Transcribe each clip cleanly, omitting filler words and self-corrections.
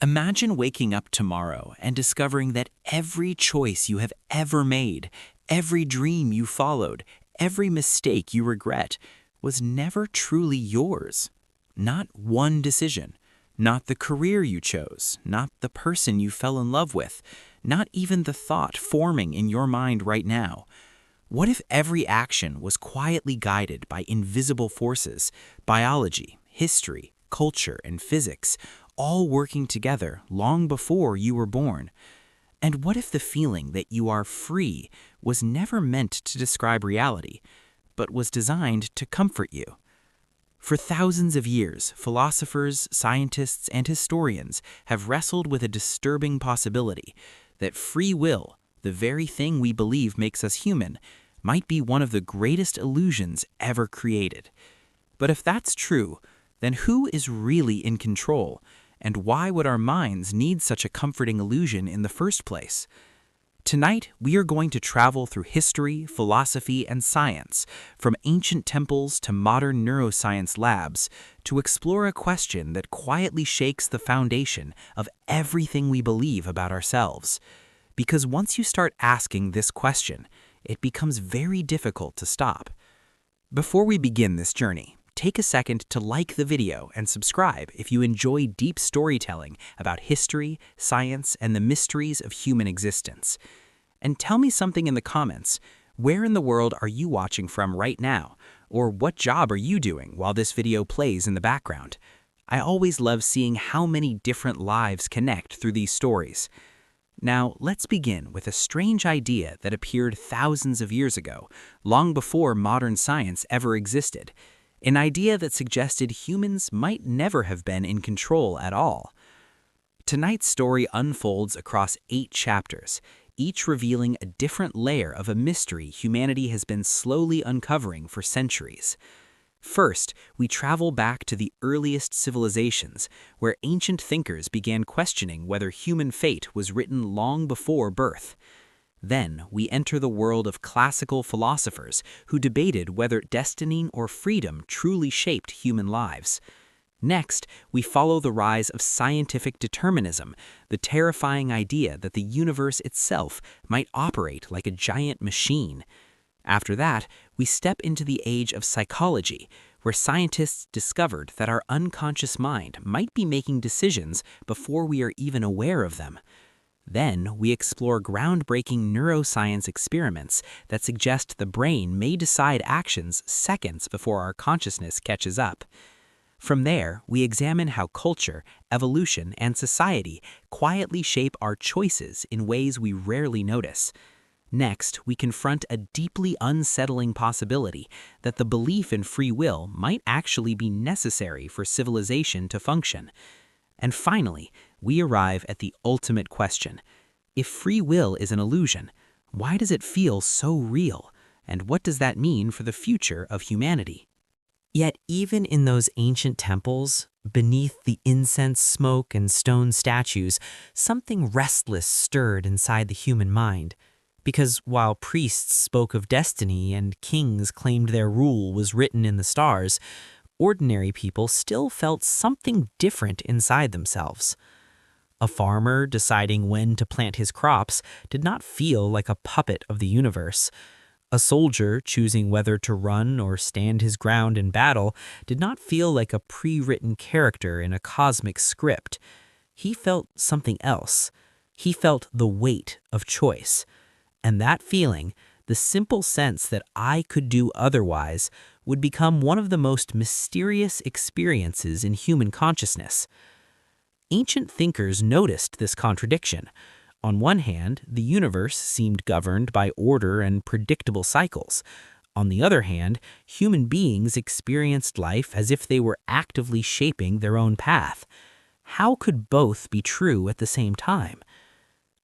Imagine waking up tomorrow and discovering that every choice you have ever made, every dream you followed, every mistake you regret was never truly yours. Not one decision, not the career you chose, not the person you fell in love with, not even the thought forming in your mind right now. What if every action was quietly guided by invisible forces, biology, history, culture, and physics, all working together long before you were born? And what if the feeling that you are free was never meant to describe reality, but was designed to comfort you? For thousands of years, philosophers, scientists, and historians have wrestled with a disturbing possibility that free will, the very thing we believe makes us human, might be one of the greatest illusions ever created. But if that's true, then who is really in control, and why would our minds need such a comforting illusion in the first place? Tonight, we are going to travel through history, philosophy, and science, from ancient temples to modern neuroscience labs, to explore a question that quietly shakes the foundation of everything we believe about ourselves. Because once you start asking this question, it becomes very difficult to stop. Before we begin this journey, take a second to like the video and subscribe if you enjoy deep storytelling about history, science, and the mysteries of human existence. And tell me something in the comments. Where in the world are you watching from right now? Or what job are you doing while this video plays in the background? I always love seeing how many different lives connect through these stories. Now, let's begin with a strange idea that appeared thousands of years ago, long before modern science ever existed. An idea that suggested humans might never have been in control at all. Tonight's story unfolds across 8 chapters, each revealing a different layer of a mystery humanity has been slowly uncovering for centuries. First, we travel back to the earliest civilizations, where ancient thinkers began questioning whether human fate was written long before birth. Then, we enter the world of classical philosophers who debated whether destiny or freedom truly shaped human lives. Next, we follow the rise of scientific determinism, the terrifying idea that the universe itself might operate like a giant machine. After that, we step into the age of psychology, where scientists discovered that our unconscious mind might be making decisions before we are even aware of them. Then, we explore groundbreaking neuroscience experiments that suggest the brain may decide actions seconds before our consciousness catches up. From there, we examine how culture, evolution, and society quietly shape our choices in ways we rarely notice. Next, we confront a deeply unsettling possibility that the belief in free will might actually be necessary for civilization to function. And finally, we arrive at the ultimate question. If free will is an illusion, why does it feel so real? And what does that mean for the future of humanity? Yet even in those ancient temples, beneath the incense smoke and stone statues, something restless stirred inside the human mind. Because while priests spoke of destiny and kings claimed their rule was written in the stars, ordinary people still felt something different inside themselves. A farmer deciding when to plant his crops did not feel like a puppet of the universe. A soldier choosing whether to run or stand his ground in battle did not feel like a pre-written character in a cosmic script. He felt something else. He felt the weight of choice. And that feeling, the simple sense that I could do otherwise, would become one of the most mysterious experiences in human consciousness. Ancient thinkers noticed this contradiction. On one hand, the universe seemed governed by order and predictable cycles. On the other hand, human beings experienced life as if they were actively shaping their own path. How could both be true at the same time?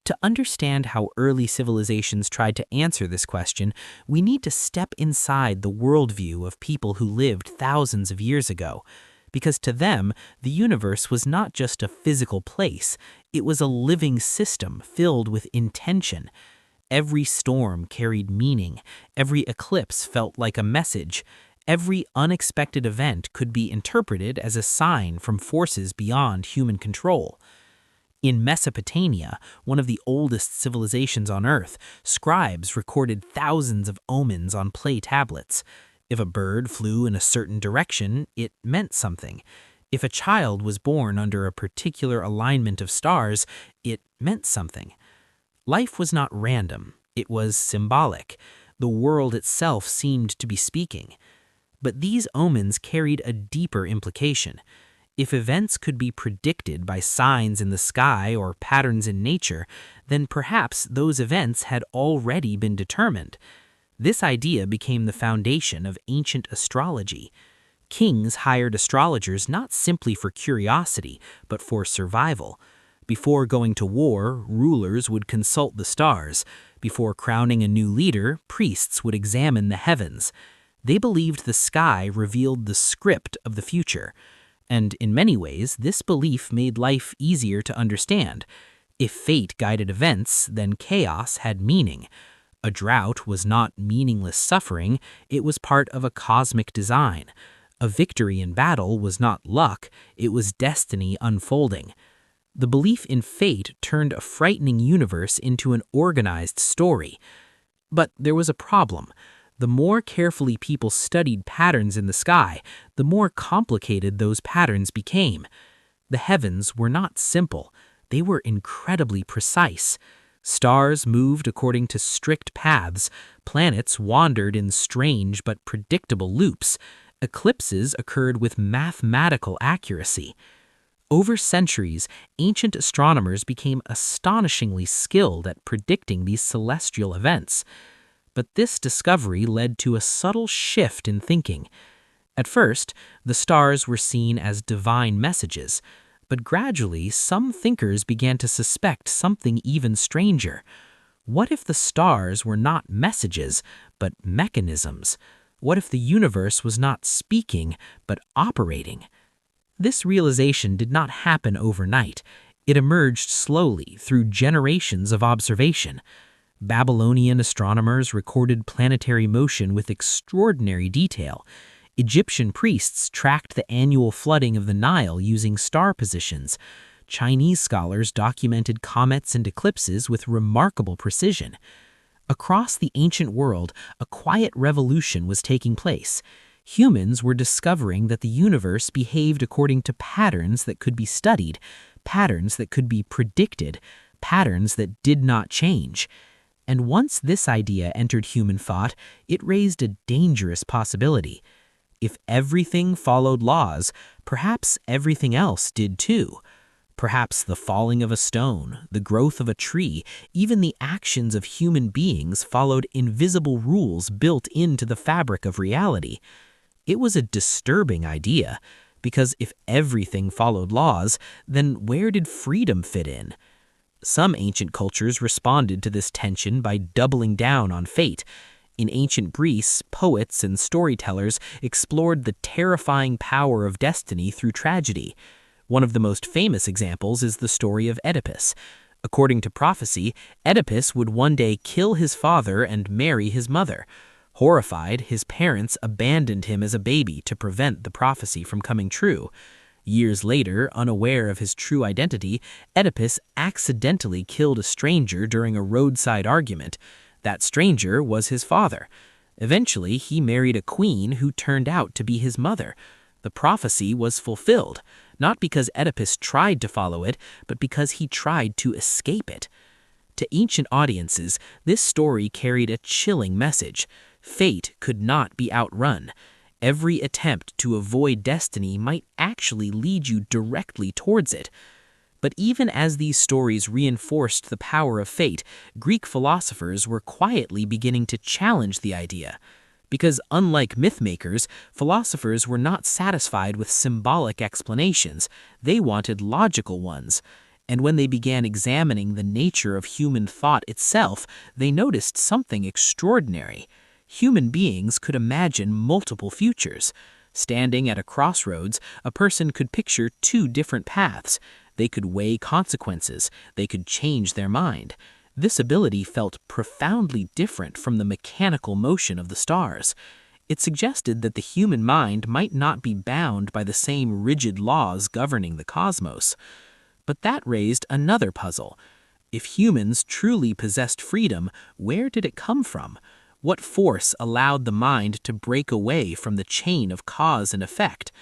To understand how early civilizations tried to answer this question, we need to step inside the worldview of people who lived thousands of years ago. Because to them, the universe was not just a physical place, it was a living system filled with intention. Every storm carried meaning, every eclipse felt like a message, every unexpected event could be interpreted as a sign from forces beyond human control. In Mesopotamia, one of the oldest civilizations on Earth, scribes recorded thousands of omens on clay tablets. If a bird flew in a certain direction, it meant something. If a child was born under a particular alignment of stars, it meant something. Life was not random, it was symbolic. The world itself seemed to be speaking. But these omens carried a deeper implication. If events could be predicted by signs in the sky or patterns in nature, then perhaps those events had already been determined. This idea became the foundation of ancient astrology. Kings hired astrologers not simply for curiosity, but for survival. Before going to war, rulers would consult the stars. Before crowning a new leader, priests would examine the heavens. They believed the sky revealed the script of the future. And in many ways, this belief made life easier to understand. If fate guided events, then chaos had meaning. A drought was not meaningless suffering, it was part of a cosmic design. A victory in battle was not luck, it was destiny unfolding. The belief in fate turned a frightening universe into an organized story. But there was a problem. The more carefully people studied patterns in the sky, the more complicated those patterns became. The heavens were not simple, they were incredibly precise. Stars moved according to strict paths, planets wandered in strange but predictable loops, eclipses occurred with mathematical accuracy. Over centuries, ancient astronomers became astonishingly skilled at predicting these celestial events. But this discovery led to a subtle shift in thinking. At first, the stars were seen as divine messages, but gradually some thinkers began to suspect something even stranger. What if the stars were not messages, but mechanisms? What if the universe was not speaking, but operating? This realization did not happen overnight. It emerged slowly through generations of observation. Babylonian astronomers recorded planetary motion with extraordinary detail. Egyptian priests tracked the annual flooding of the Nile using star positions. Chinese scholars documented comets and eclipses with remarkable precision. Across the ancient world, a quiet revolution was taking place. Humans were discovering that the universe behaved according to patterns that could be studied, patterns that could be predicted, patterns that did not change. And once this idea entered human thought, it raised a dangerous possibility. If everything followed laws, perhaps everything else did too. Perhaps the falling of a stone, the growth of a tree, even the actions of human beings followed invisible rules built into the fabric of reality. It was a disturbing idea, because if everything followed laws, then where did freedom fit in? Some ancient cultures responded to this tension by doubling down on fate. In ancient Greece, poets and storytellers explored the terrifying power of destiny through tragedy. One of the most famous examples is the story of Oedipus. According to prophecy, Oedipus would one day kill his father and marry his mother. Horrified, his parents abandoned him as a baby to prevent the prophecy from coming true. Years later, unaware of his true identity, Oedipus accidentally killed a stranger during a roadside argument. That stranger was his father. Eventually, he married a queen who turned out to be his mother. The prophecy was fulfilled, not because Oedipus tried to follow it, but because he tried to escape it. To ancient audiences, this story carried a chilling message. Fate could not be outrun. Every attempt to avoid destiny might actually lead you directly towards it. But even as these stories reinforced the power of fate, Greek philosophers were quietly beginning to challenge the idea. Because unlike mythmakers, philosophers were not satisfied with symbolic explanations. They wanted logical ones. And when they began examining the nature of human thought itself, they noticed something extraordinary. Human beings could imagine multiple futures. Standing at a crossroads, a person could picture two different paths. They could weigh consequences. They could change their mind. This ability felt profoundly different from the mechanical motion of the stars. It suggested that the human mind might not be bound by the same rigid laws governing the cosmos. But that raised another puzzle. If humans truly possessed freedom, where did it come from? What force allowed the mind to break away from the chain of cause and effect?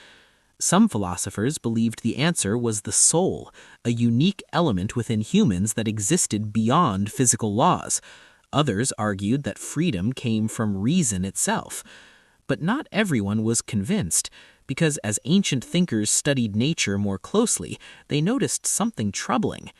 Some philosophers believed the answer was the soul, a unique element within humans that existed beyond physical laws. Others argued that freedom came from reason itself. But not everyone was convinced, because as ancient thinkers studied nature more closely, they noticed something troubling.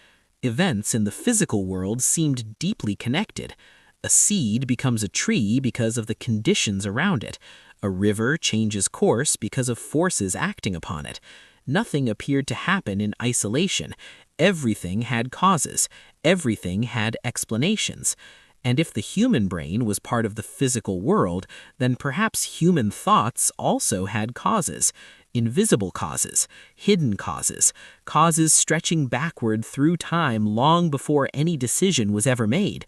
Events in the physical world seemed deeply connected. A seed becomes a tree because of the conditions around it. A river changes course because of forces acting upon it. Nothing appeared to happen in isolation. Everything had causes. Everything had explanations. And if the human brain was part of the physical world, then perhaps human thoughts also had causes. Invisible causes, hidden causes, causes stretching backward through time long before any decision was ever made.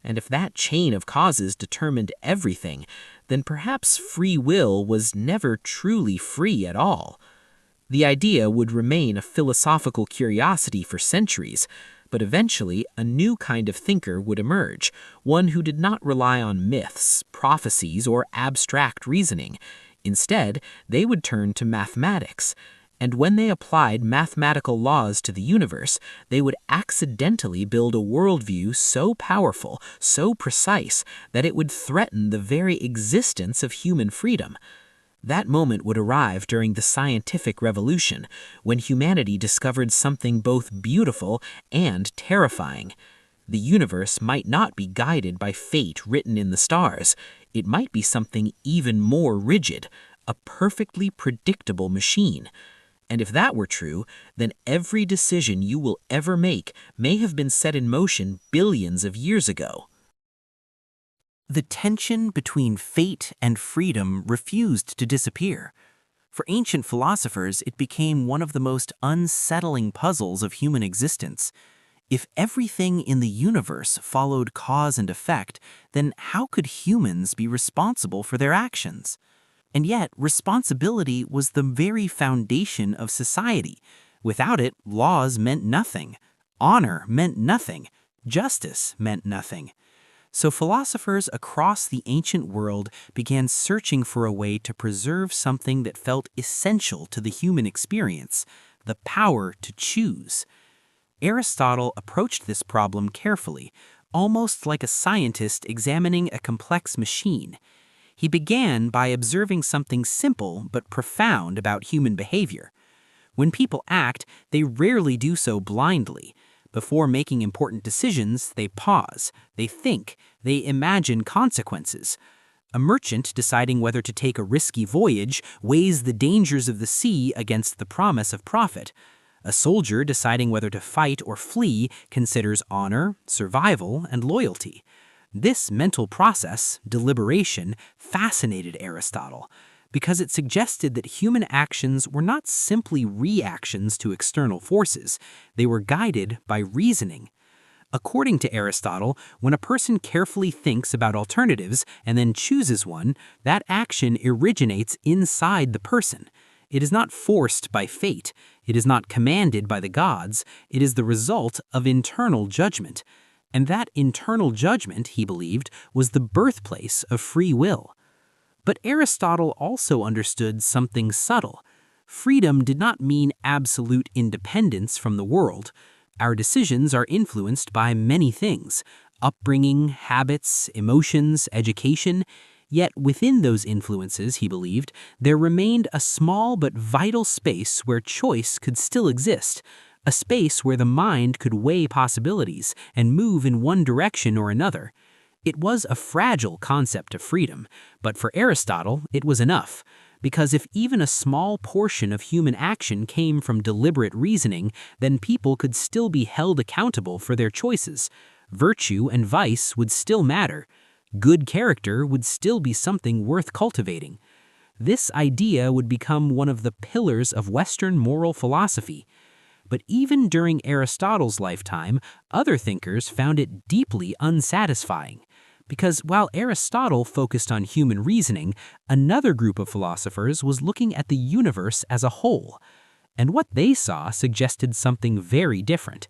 And if that chain of causes determined everything, then perhaps free will was never truly free at all. The idea would remain a philosophical curiosity for centuries, but eventually a new kind of thinker would emerge, one who did not rely on myths, prophecies, or abstract reasoning. Instead, they would turn to mathematics. And when they applied mathematical laws to the universe, they would accidentally build a worldview so powerful, so precise, that it would threaten the very existence of human freedom. That moment would arrive during the scientific revolution, when humanity discovered something both beautiful and terrifying. The universe might not be guided by fate written in the stars. It might be something even more rigid, a perfectly predictable machine. And if that were true, then every decision you will ever make may have been set in motion billions of years ago. The tension between fate and freedom refused to disappear. For ancient philosophers, it became one of the most unsettling puzzles of human existence. If everything in the universe followed cause and effect, then how could humans be responsible for their actions? And yet, responsibility was the very foundation of society. Without it, laws meant nothing. Honor meant nothing. Justice meant nothing. So philosophers across the ancient world began searching for a way to preserve something that felt essential to the human experience, the power to choose. Aristotle approached this problem carefully, almost like a scientist examining a complex machine. He began by observing something simple but profound about human behavior. When people act, they rarely do so blindly. Before making important decisions, they pause, they think, they imagine consequences. A merchant deciding whether to take a risky voyage weighs the dangers of the sea against the promise of profit. A soldier deciding whether to fight or flee considers honor, survival, and loyalty. This mental process, deliberation, fascinated Aristotle because it suggested that human actions were not simply reactions to external forces, they were guided by reasoning. According to Aristotle, when a person carefully thinks about alternatives and then chooses one, that action originates inside the person. It is not forced by fate. It is not commanded by the gods. It is the result of internal judgment. And that internal judgment, he believed, was the birthplace of free will. But Aristotle also understood something subtle. Freedom did not mean absolute independence from the world. Our decisions are influenced by many things: upbringing, habits, emotions, education. Yet within those influences, he believed, there remained a small but vital space where choice could still exist. A space where the mind could weigh possibilities and move in one direction or another. It was a fragile concept of freedom, but for Aristotle, it was enough. Because if even a small portion of human action came from deliberate reasoning, then people could still be held accountable for their choices. Virtue and vice would still matter. Good character would still be something worth cultivating. This idea would become one of the pillars of Western moral philosophy. But even during Aristotle's lifetime, other thinkers found it deeply unsatisfying. Because while Aristotle focused on human reasoning, another group of philosophers was looking at the universe as a whole. And what they saw suggested something very different.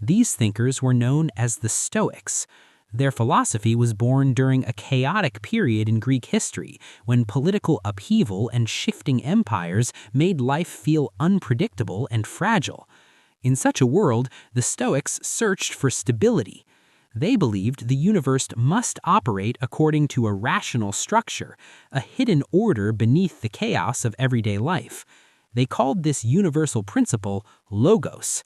These thinkers were known as the Stoics. Their philosophy was born during a chaotic period in Greek history when political upheaval and shifting empires made life feel unpredictable and fragile. In such a world, the Stoics searched for stability. They believed the universe must operate according to a rational structure, a hidden order beneath the chaos of everyday life. They called this universal principle logos.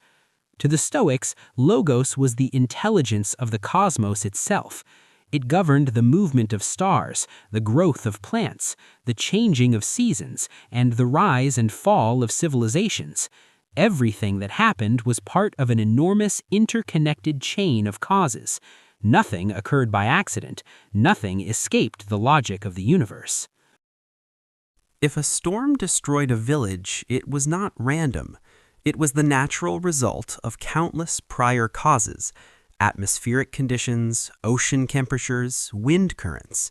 To the Stoics, logos was the intelligence of the cosmos itself. It governed the movement of stars, the growth of plants, the changing of seasons, and the rise and fall of civilizations. Everything that happened was part of an enormous interconnected chain of causes. Nothing occurred by accident. Nothing escaped the logic of the universe. If a storm destroyed a village, it was not random. It was the natural result of countless prior causes: atmospheric conditions, ocean temperatures, wind currents.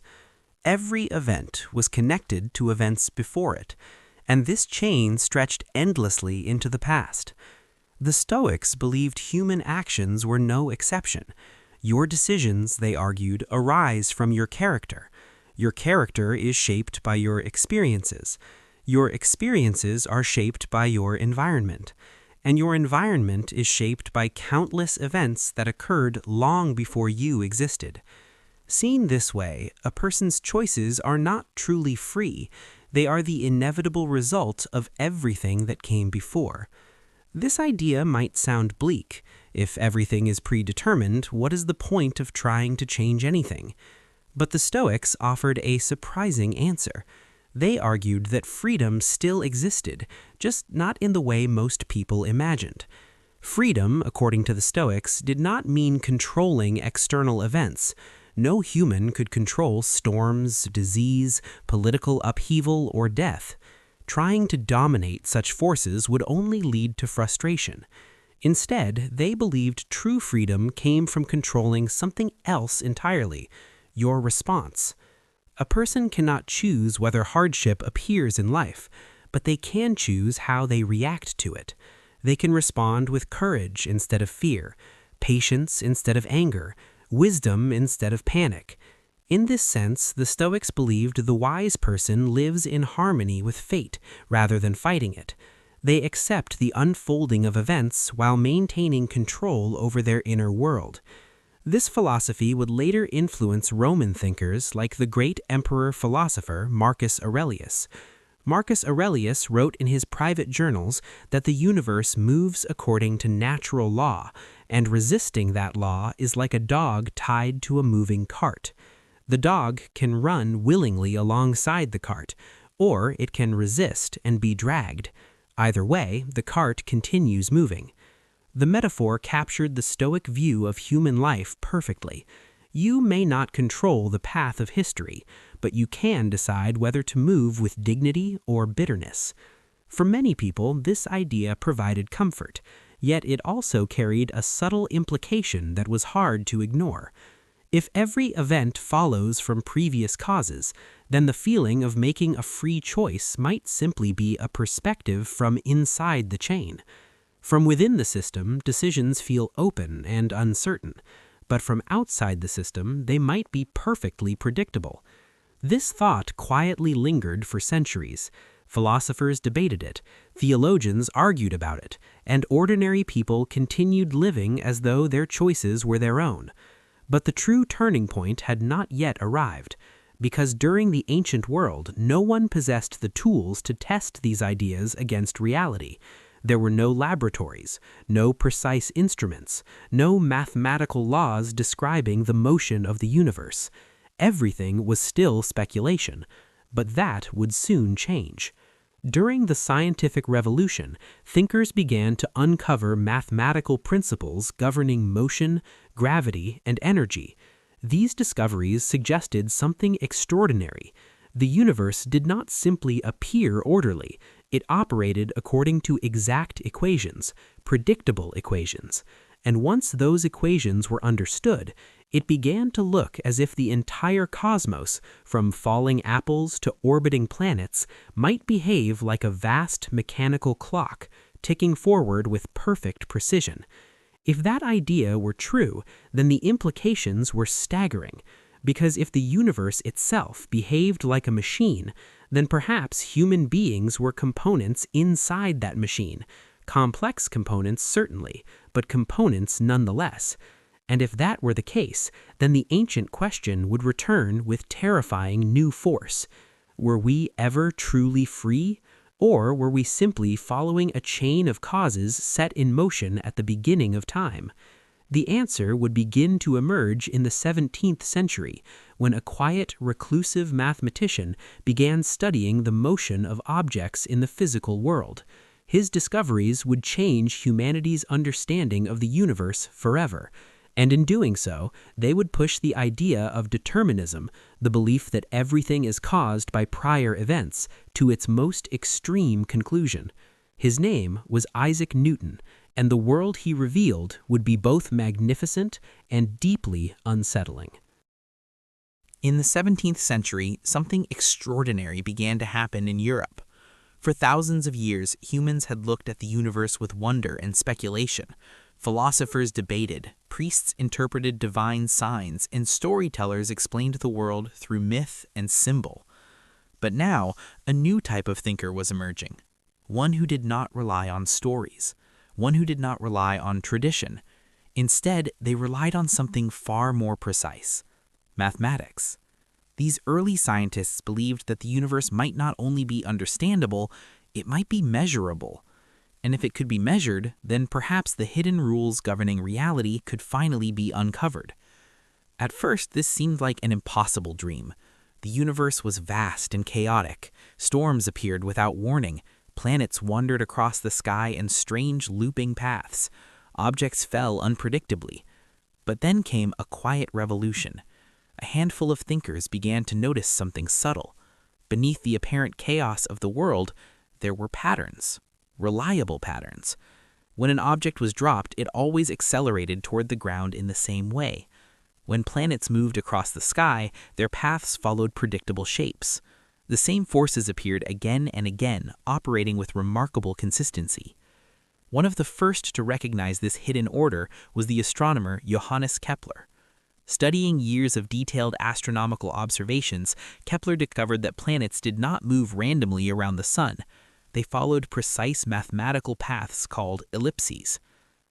Every event was connected to events before it, and this chain stretched endlessly into the past. The Stoics believed human actions were no exception. Your decisions, they argued, arise from your character. Your character is shaped by your experiences. Your experiences are shaped by your environment, and your environment is shaped by countless events that occurred long before you existed. Seen this way, a person's choices are not truly free. They are the inevitable result of everything that came before. This idea might sound bleak. If everything is predetermined, what is the point of trying to change anything? But the Stoics offered a surprising answer. They argued that freedom still existed, just not in the way most people imagined. Freedom, according to the Stoics, did not mean controlling external events. No human could control storms, disease, political upheaval, or death. Trying to dominate such forces would only lead to frustration. Instead, they believed true freedom came from controlling something else entirely: your response. A person cannot choose whether hardship appears in life, but they can choose how they react to it. They can respond with courage instead of fear, patience instead of anger, wisdom instead of panic. In this sense, the Stoics believed the wise person lives in harmony with fate rather than fighting it. They accept the unfolding of events while maintaining control over their inner world. This philosophy would later influence Roman thinkers like the great emperor-philosopher Marcus Aurelius. Marcus Aurelius wrote in his private journals that the universe moves according to natural law, and resisting that law is like a dog tied to a moving cart. The dog can run willingly alongside the cart, or it can resist and be dragged. Either way, the cart continues moving. The metaphor captured the Stoic view of human life perfectly. You may not control the path of history, but you can decide whether to move with dignity or bitterness. For many people, this idea provided comfort, yet it also carried a subtle implication that was hard to ignore. If every event follows from previous causes, then the feeling of making a free choice might simply be a perspective from inside the chain. From within the system, decisions feel open and uncertain, but from outside the system, they might be perfectly predictable. This thought quietly lingered for centuries. Philosophers debated it, theologians argued about it, and ordinary people continued living as though their choices were their own. But the true turning point had not yet arrived, because during the ancient world, no one possessed the tools to test these ideas against reality. There were no laboratories, no precise instruments, no mathematical laws describing the motion of the universe. Everything was still speculation, but that would soon change. During the scientific revolution, thinkers began to uncover mathematical principles governing motion, gravity, and energy. These discoveries suggested something extraordinary. The universe did not simply appear orderly. It operated according to exact equations, predictable equations. And once those equations were understood, it began to look as if the entire cosmos, from falling apples to orbiting planets, might behave like a vast mechanical clock, ticking forward with perfect precision. If that idea were true, then the implications were staggering, because if the universe itself behaved like a machine, then perhaps human beings were components inside that machine. Complex components, certainly, but components nonetheless. And if that were the case, then the ancient question would return with terrifying new force. Were we ever truly free? Or were we simply following a chain of causes set in motion at the beginning of time? The answer would begin to emerge in the 17th century, when a quiet, reclusive mathematician began studying the motion of objects in the physical world. His discoveries would change humanity's understanding of the universe forever. And in doing so, they would push the idea of determinism, the belief that everything is caused by prior events, to its most extreme conclusion. His name was Isaac Newton, and the world he revealed would be both magnificent and deeply unsettling. In the 17th century, something extraordinary began to happen in Europe. For thousands of years, humans had looked at the universe with wonder and speculation. Philosophers debated, priests interpreted divine signs, and storytellers explained the world through myth and symbol. But now, a new type of thinker was emerging, one who did not rely on stories, one who did not rely on tradition. Instead, they relied on something far more precise: mathematics. These early scientists believed that the universe might not only be understandable, it might be measurable. And if it could be measured, then perhaps the hidden rules governing reality could finally be uncovered. At first, this seemed like an impossible dream. The universe was vast and chaotic. Storms appeared without warning. Planets wandered across the sky in strange looping paths. Objects fell unpredictably. But then came a quiet revolution. A handful of thinkers began to notice something subtle. Beneath the apparent chaos of the world, there were patterns. Reliable patterns. When an object was dropped, it always accelerated toward the ground in the same way. When planets moved across the sky, their paths followed predictable shapes. The same forces appeared again and again, operating with remarkable consistency. One of the first to recognize this hidden order was the astronomer Johannes Kepler. Studying years of detailed astronomical observations, Kepler discovered that planets did not move randomly around the sun. They followed precise mathematical paths called ellipses.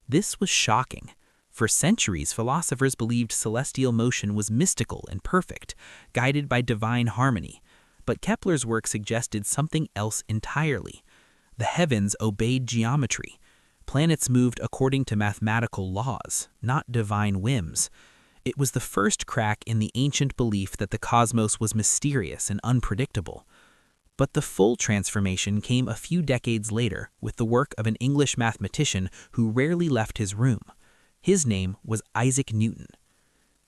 This was shocking. For centuries, philosophers believed celestial motion was mystical and perfect, guided by divine harmony. But Kepler's work suggested something else entirely. The heavens obeyed geometry. Planets moved according to mathematical laws, not divine whims. It was the first crack in the ancient belief that the cosmos was mysterious and unpredictable. But the full transformation came a few decades later with the work of an English mathematician who rarely left his room. His name was Isaac Newton.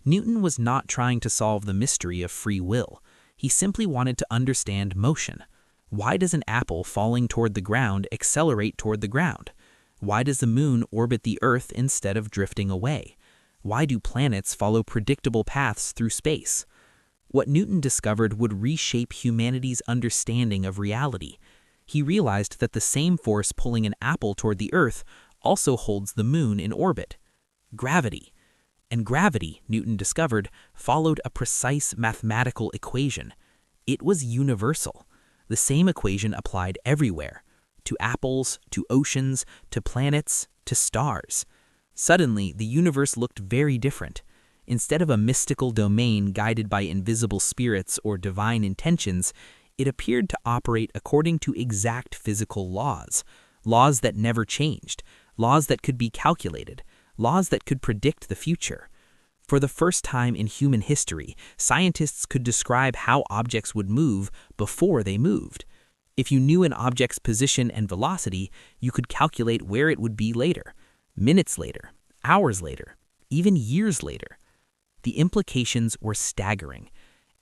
Newton was not trying to solve the mystery of free will. He simply wanted to understand motion. Why does an apple falling toward the ground accelerate toward the ground? Why does the moon orbit the Earth instead of drifting away? Why do planets follow predictable paths through space? What Newton discovered would reshape humanity's understanding of reality. He realized that the same force pulling an apple toward the Earth also holds the moon in orbit: gravity. And gravity, Newton discovered, followed a precise mathematical equation. It was universal. The same equation applied everywhere: to apples, to oceans, to planets, to stars. Suddenly, the universe looked very different. Instead of a mystical domain guided by invisible spirits or divine intentions, it appeared to operate according to exact physical laws, laws that never changed, laws that could be calculated, laws that could predict the future. For the first time in human history, scientists could describe how objects would move before they moved. If you knew an object's position and velocity, you could calculate where it would be later, minutes later, hours later, even years later. The implications were staggering.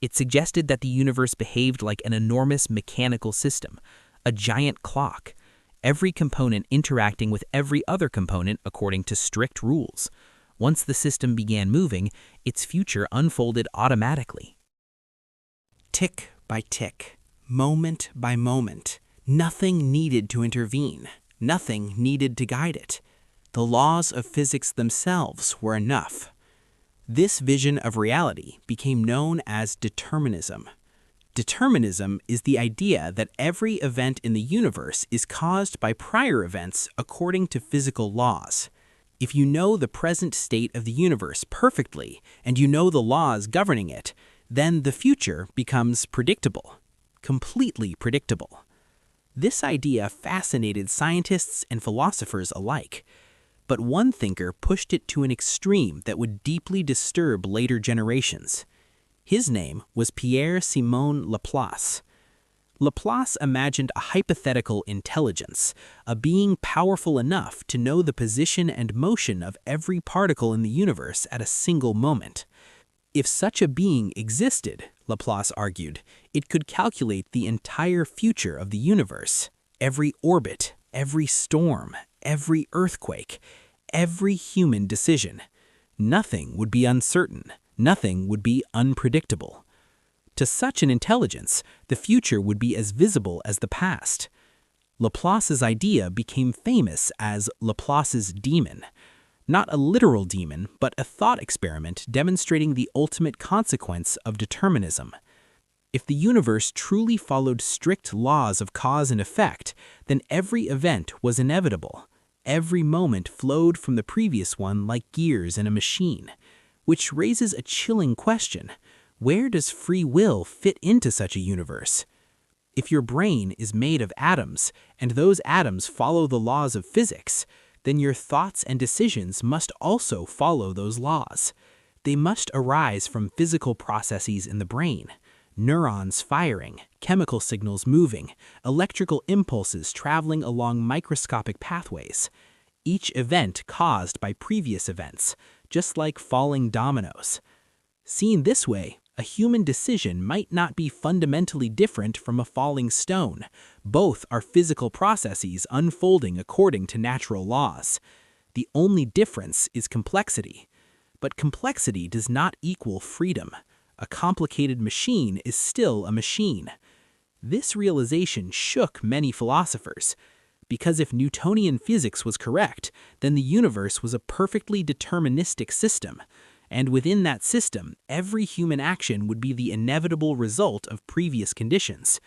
It suggested that the universe behaved like an enormous mechanical system, a giant clock, every component interacting with every other component according to strict rules. Once the system began moving, its future unfolded automatically. Tick by tick, moment by moment, nothing needed to intervene. Nothing needed to guide it. The laws of physics themselves were enough. This vision of reality became known as determinism. Determinism is the idea that every event in the universe is caused by prior events according to physical laws. If you know the present state of the universe perfectly and you know the laws governing it, then the future becomes predictable, completely predictable. This idea fascinated scientists and philosophers alike, but one thinker pushed it to an extreme that would deeply disturb later generations. His name was Pierre-Simon Laplace. Laplace imagined a hypothetical intelligence, a being powerful enough to know the position and motion of every particle in the universe at a single moment. If such a being existed, Laplace argued, it could calculate the entire future of the universe, every orbit, every storm, every earthquake, every human decision. Nothing would be uncertain, nothing would be unpredictable. To such an intelligence, the future would be as visible as the past. Laplace's idea became famous as Laplace's demon. Not a literal demon, but a thought experiment demonstrating the ultimate consequence of determinism. If the universe truly followed strict laws of cause and effect, then every event was inevitable. Every moment flowed from the previous one like gears in a machine. Which raises a chilling question. Where does free will fit into such a universe? If your brain is made of atoms, and those atoms follow the laws of physics, then your thoughts and decisions must also follow those laws. They must arise from physical processes in the brain. Neurons firing, chemical signals moving, electrical impulses traveling along microscopic pathways. Each event caused by previous events, just like falling dominoes. Seen this way, a human decision might not be fundamentally different from a falling stone. Both are physical processes unfolding according to natural laws. The only difference is complexity. But complexity does not equal freedom. A complicated machine is still a machine. This realization shook many philosophers, because if Newtonian physics was correct, then the universe was a perfectly deterministic system, and within that system, every human action would be the inevitable result of previous conditions.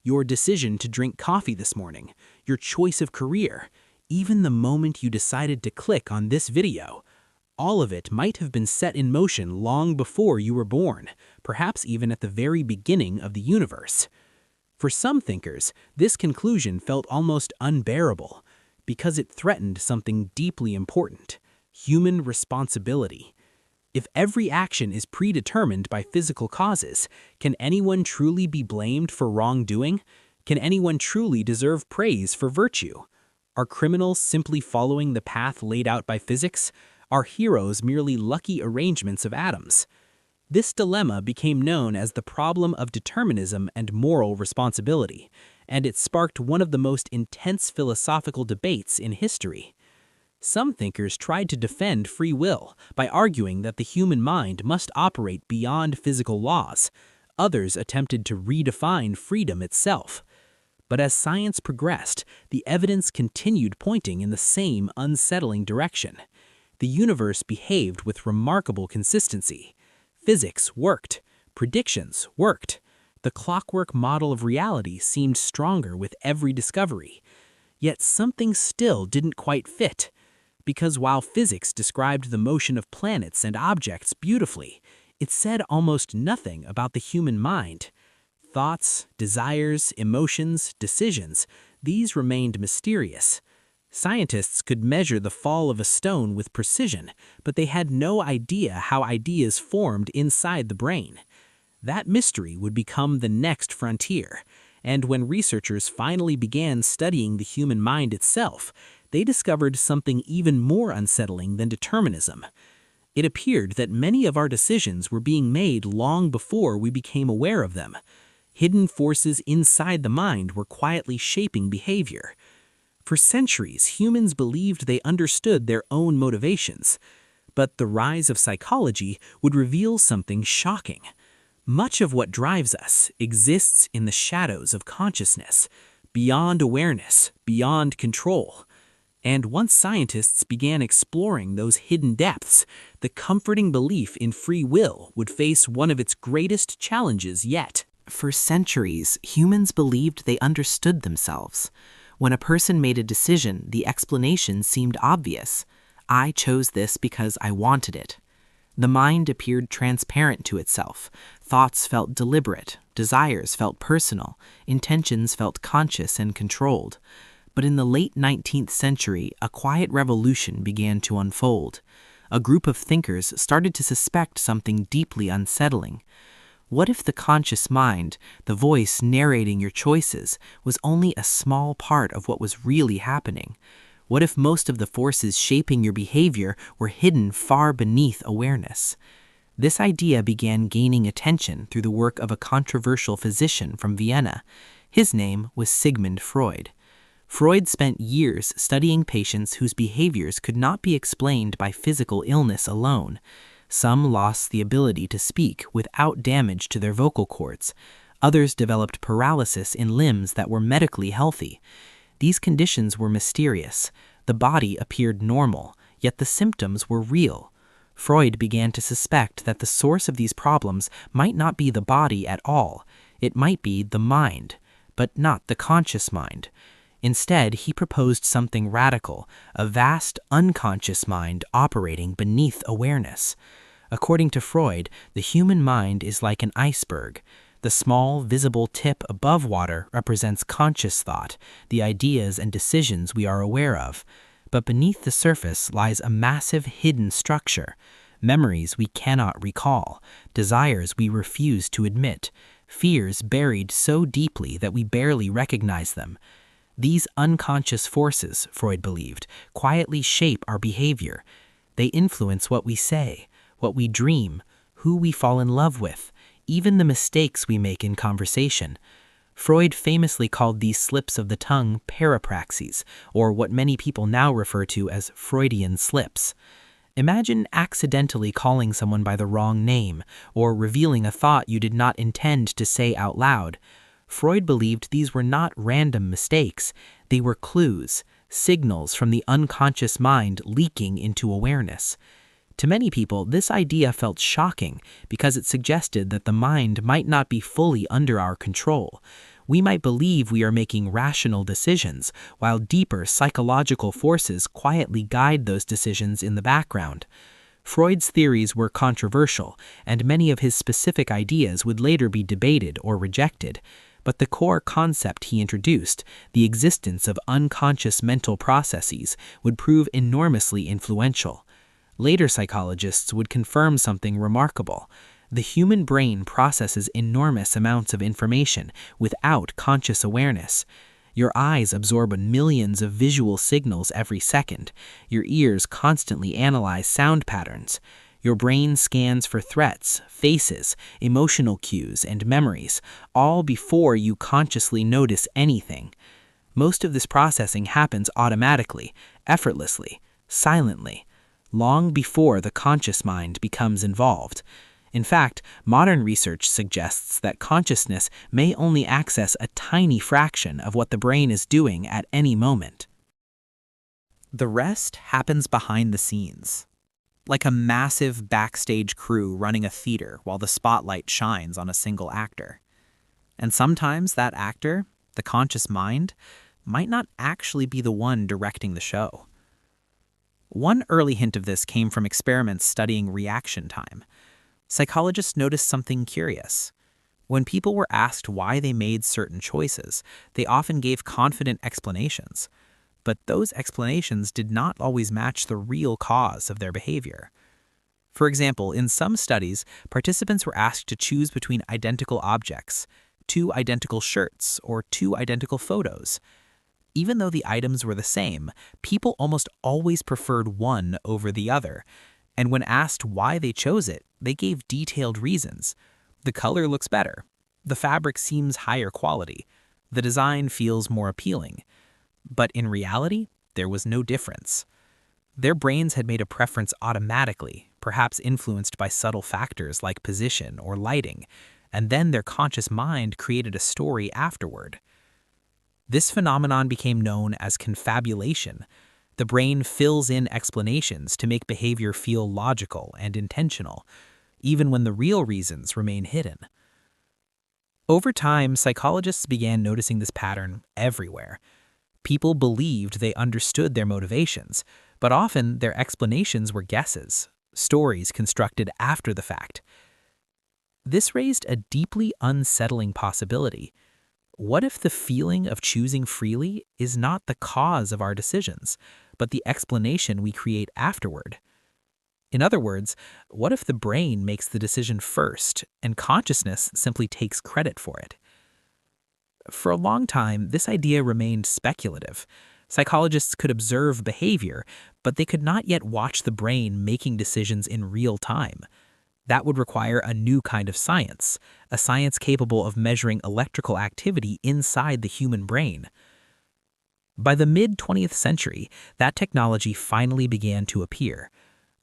Your decision to drink coffee this morning, your choice of career, even the moment you decided to click on this video, all of it might have been set in motion long before you were born, perhaps even at the very beginning of the universe. For some thinkers, this conclusion felt almost unbearable, because it threatened something deeply important: human responsibility. If every action is predetermined by physical causes, can anyone truly be blamed for wrongdoing? Can anyone truly deserve praise for virtue? Are criminals simply following the path laid out by physics? Are heroes merely lucky arrangements of atoms? This dilemma became known as the problem of determinism and moral responsibility, and it sparked one of the most intense philosophical debates in history. Some thinkers tried to defend free will by arguing that the human mind must operate beyond physical laws. Others attempted to redefine freedom itself. But as science progressed, the evidence continued pointing in the same unsettling direction. The universe behaved with remarkable consistency. Physics worked. Predictions worked. The clockwork model of reality seemed stronger with every discovery. Yet something still didn't quite fit. Because while physics described the motion of planets and objects beautifully, it said almost nothing about the human mind. Thoughts, desires, emotions, decisions, these remained mysterious. Scientists could measure the fall of a stone with precision, but they had no idea how ideas formed inside the brain. That mystery would become the next frontier, and when researchers finally began studying the human mind itself, they discovered something even more unsettling than determinism. It appeared that many of our decisions were being made long before we became aware of them. Hidden forces inside the mind were quietly shaping behavior. For centuries, humans believed they understood their own motivations. But the rise of psychology would reveal something shocking. Much of what drives us exists in the shadows of consciousness, beyond awareness, beyond control. And once scientists began exploring those hidden depths, the comforting belief in free will would face one of its greatest challenges yet. For centuries, humans believed they understood themselves. When a person made a decision, the explanation seemed obvious. I chose this because I wanted it. The mind appeared transparent to itself. Thoughts felt deliberate, desires felt personal, intentions felt conscious and controlled. But in the late 19th century, a quiet revolution began to unfold. A group of thinkers started to suspect something deeply unsettling. What if the conscious mind, the voice narrating your choices, was only a small part of what was really happening? What if most of the forces shaping your behavior were hidden far beneath awareness? This idea began gaining attention through the work of a controversial physician from Vienna. His name was Sigmund Freud. Freud spent years studying patients whose behaviors could not be explained by physical illness alone. Some lost the ability to speak without damage to their vocal cords. Others developed paralysis in limbs that were medically healthy. These conditions were mysterious. The body appeared normal, yet the symptoms were real. Freud began to suspect that the source of these problems might not be the body at all. It might be the mind, but not the conscious mind. Instead, he proposed something radical, a vast, unconscious mind operating beneath awareness. According to Freud, the human mind is like an iceberg. The small, visible tip above water represents conscious thought, the ideas and decisions we are aware of. But beneath the surface lies a massive hidden structure, memories we cannot recall, desires we refuse to admit, fears buried so deeply that we barely recognize them. These unconscious forces, Freud believed, quietly shape our behavior. They influence what we say, what we dream, who we fall in love with, even the mistakes we make in conversation. Freud famously called these slips of the tongue parapraxies, or what many people now refer to as Freudian slips. Imagine accidentally calling someone by the wrong name, or revealing a thought you did not intend to say out loud. Freud believed these were not random mistakes. They were clues, signals from the unconscious mind leaking into awareness. To many people, this idea felt shocking because it suggested that the mind might not be fully under our control. We might believe we are making rational decisions, while deeper psychological forces quietly guide those decisions in the background. Freud's theories were controversial, and many of his specific ideas would later be debated or rejected. But the core concept he introduced, the existence of unconscious mental processes, would prove enormously influential. Later psychologists would confirm something remarkable. The human brain processes enormous amounts of information without conscious awareness. Your eyes absorb millions of visual signals every second. Your ears constantly analyze sound patterns. Your brain scans for threats, faces, emotional cues, and memories, all before you consciously notice anything. Most of this processing happens automatically, effortlessly, silently, long before the conscious mind becomes involved. In fact, modern research suggests that consciousness may only access a tiny fraction of what the brain is doing at any moment. The rest happens behind the scenes, like a massive backstage crew running a theater while the spotlight shines on a single actor. And sometimes that actor, the conscious mind, might not actually be the one directing the show. One early hint of this came from experiments studying reaction time. Psychologists noticed something curious. When people were asked why they made certain choices, they often gave confident explanations. But those explanations did not always match the real cause of their behavior. For example, in some studies, participants were asked to choose between identical objects, 2 identical shirts, or 2 identical photos. Even though the items were the same, people almost always preferred one over the other. And when asked why they chose it, they gave detailed reasons. The color looks better. The fabric seems higher quality. The design feels more appealing. But in reality, there was no difference. Their brains had made a preference automatically, perhaps influenced by subtle factors like position or lighting, and then their conscious mind created a story afterward. This phenomenon became known as confabulation. The brain fills in explanations to make behavior feel logical and intentional, even when the real reasons remain hidden. Over time, psychologists began noticing this pattern everywhere. People believed they understood their motivations, but often their explanations were guesses, stories constructed after the fact. This raised a deeply unsettling possibility. What if the feeling of choosing freely is not the cause of our decisions, but the explanation we create afterward? In other words, what if the brain makes the decision first and consciousness simply takes credit for it? For a long time, this idea remained speculative. Psychologists could observe behavior, but they could not yet watch the brain making decisions in real time. That would require a new kind of science, a science capable of measuring electrical activity inside the human brain. By the mid-20th century, that technology finally began to appear.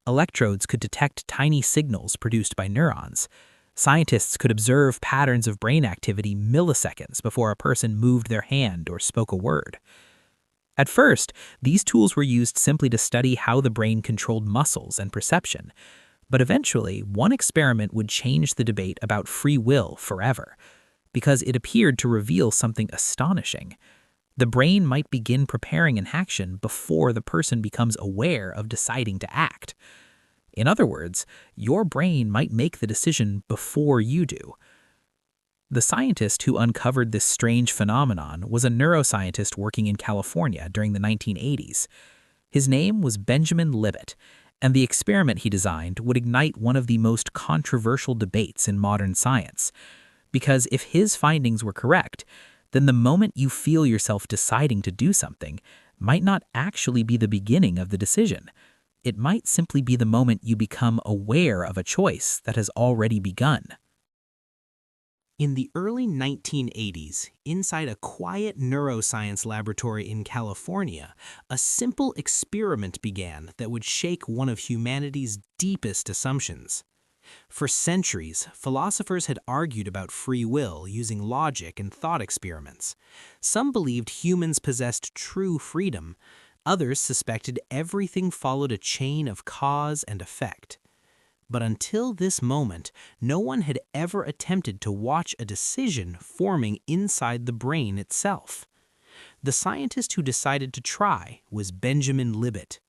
Electrodes could detect tiny signals produced by neurons. Scientists could observe patterns of brain activity milliseconds before a person moved their hand or spoke a word. At first, these tools were used simply to study how the brain controlled muscles and perception. But eventually, one experiment would change the debate about free will forever, because it appeared to reveal something astonishing. The brain might begin preparing an action before the person becomes aware of deciding to act. In other words, your brain might make the decision before you do. The scientist who uncovered this strange phenomenon was a neuroscientist working in California during the 1980s. His name was Benjamin Libet, and the experiment he designed would ignite one of the most controversial debates in modern science. Because if his findings were correct, then the moment you feel yourself deciding to do something might not actually be the beginning of the decision. It might simply be the moment you become aware of a choice that has already begun. In the early 1980s, inside a quiet neuroscience laboratory in California, a simple experiment began that would shake one of humanity's deepest assumptions. For centuries, philosophers had argued about free will using logic and thought experiments. Some believed humans possessed true freedom. Others suspected everything followed a chain of cause and effect. But until this moment, no one had ever attempted to watch a decision forming inside the brain itself. The scientist who decided to try was Benjamin Libet.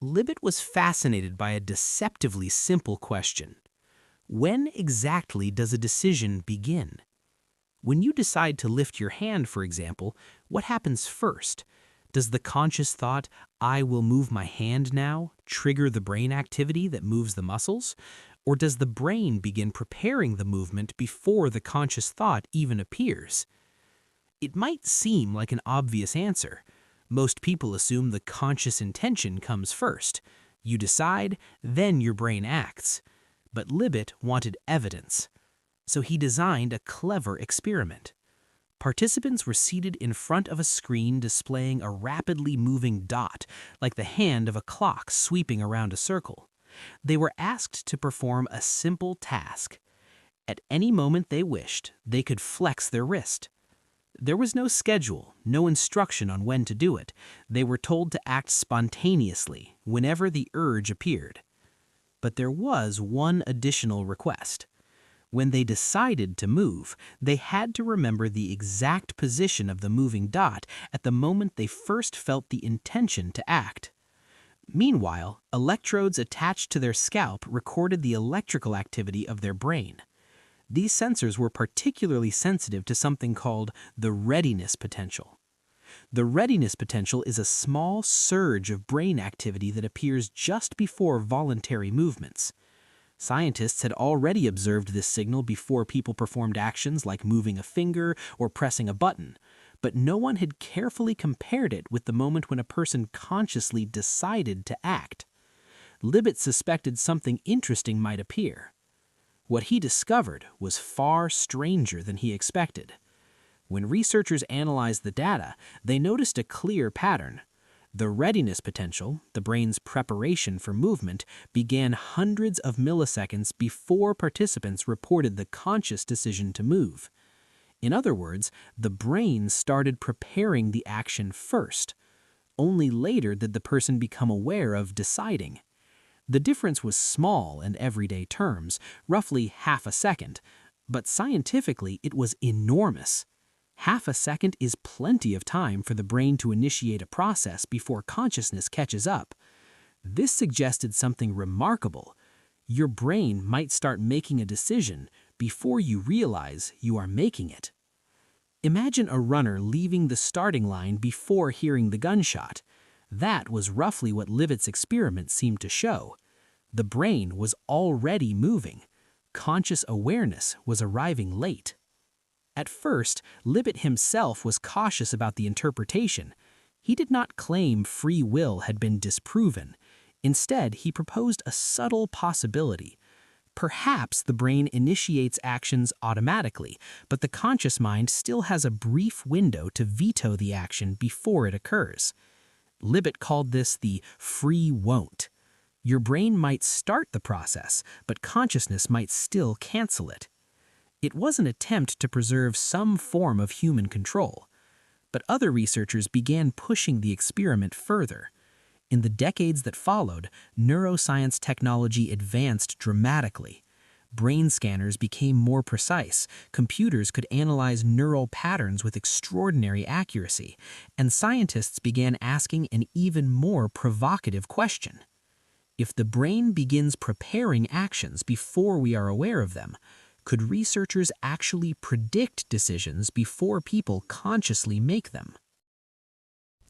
Libet was fascinated by a deceptively simple question. When exactly does a decision begin? When you decide to lift your hand, for example, what happens first? Does the conscious thought, "I will move my hand now," trigger the brain activity that moves the muscles? Or does the brain begin preparing the movement before the conscious thought even appears? It might seem like an obvious answer. Most people assume the conscious intention comes first. You decide, then your brain acts. But Libet wanted evidence. So he designed a clever experiment. Participants were seated in front of a screen displaying a rapidly moving dot, like the hand of a clock sweeping around a circle. They were asked to perform a simple task. At any moment they wished, they could flex their wrist. There was no schedule, no instruction on when to do it. They were told to act spontaneously, whenever the urge appeared. But there was one additional request. When they decided to move, they had to remember the exact position of the moving dot at the moment they first felt the intention to act. Meanwhile, electrodes attached to their scalp recorded the electrical activity of their brain. These sensors were particularly sensitive to something called the readiness potential. The readiness potential is a small surge of brain activity that appears just before voluntary movements. Scientists had already observed this signal before people performed actions like moving a finger or pressing a button, but no one had carefully compared it with the moment when a person consciously decided to act. Libet suspected something interesting might appear. What he discovered was far stranger than he expected. When researchers analyzed the data, they noticed a clear pattern. The readiness potential, the brain's preparation for movement, began hundreds of milliseconds before participants reported the conscious decision to move. In other words, the brain started preparing the action first. Only later did the person become aware of deciding. The difference was small in everyday terms, roughly half a second, but scientifically it was enormous. Half a second is plenty of time for the brain to initiate a process before consciousness catches up. This suggested something remarkable. Your brain might start making a decision before you realize you are making it. Imagine a runner leaving the starting line before hearing the gunshot. That was roughly what Libet's experiment seemed to show. The brain was already moving. Conscious awareness was arriving late. At first, Libet himself was cautious about the interpretation. He did not claim free will had been disproven. Instead, he proposed a subtle possibility. Perhaps the brain initiates actions automatically, but the conscious mind still has a brief window to veto the action before it occurs. Libet called this the free won't. Your brain might start the process, but consciousness might still cancel it. It was an attempt to preserve some form of human control. But other researchers began pushing the experiment further. In the decades that followed, neuroscience technology advanced dramatically. Brain scanners became more precise, computers could analyze neural patterns with extraordinary accuracy, and scientists began asking an even more provocative question. If the brain begins preparing actions before we are aware of them, could researchers actually predict decisions before people consciously make them?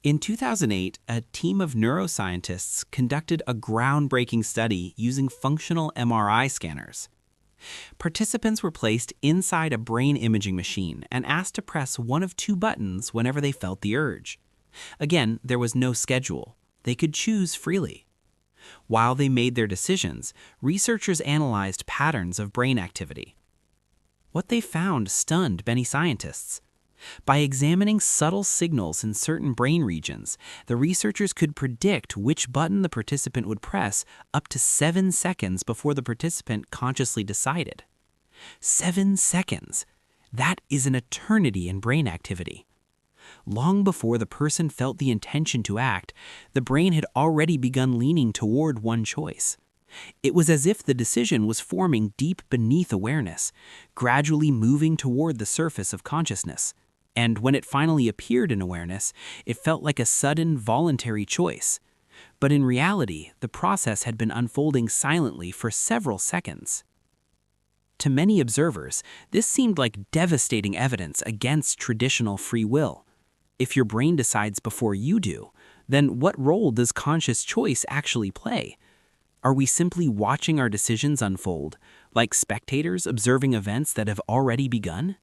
In 2008, a team of neuroscientists conducted a groundbreaking study using functional MRI scanners. Participants were placed inside a brain imaging machine and asked to press one of two buttons whenever they felt the urge. Again, there was no schedule. They could choose freely. While they made their decisions, researchers analyzed patterns of brain activity. What they found stunned many scientists. By examining subtle signals in certain brain regions, the researchers could predict which button the participant would press up to 7 seconds before the participant consciously decided. 7 seconds! That is an eternity in brain activity. Long before the person felt the intention to act, the brain had already begun leaning toward one choice. It was as if the decision was forming deep beneath awareness, gradually moving toward the surface of consciousness. And when it finally appeared in awareness, it felt like a sudden, voluntary choice. But in reality, the process had been unfolding silently for several seconds. To many observers, this seemed like devastating evidence against traditional free will. If your brain decides before you do, then what role does conscious choice actually play? Are we simply watching our decisions unfold, like spectators observing events that have already begun?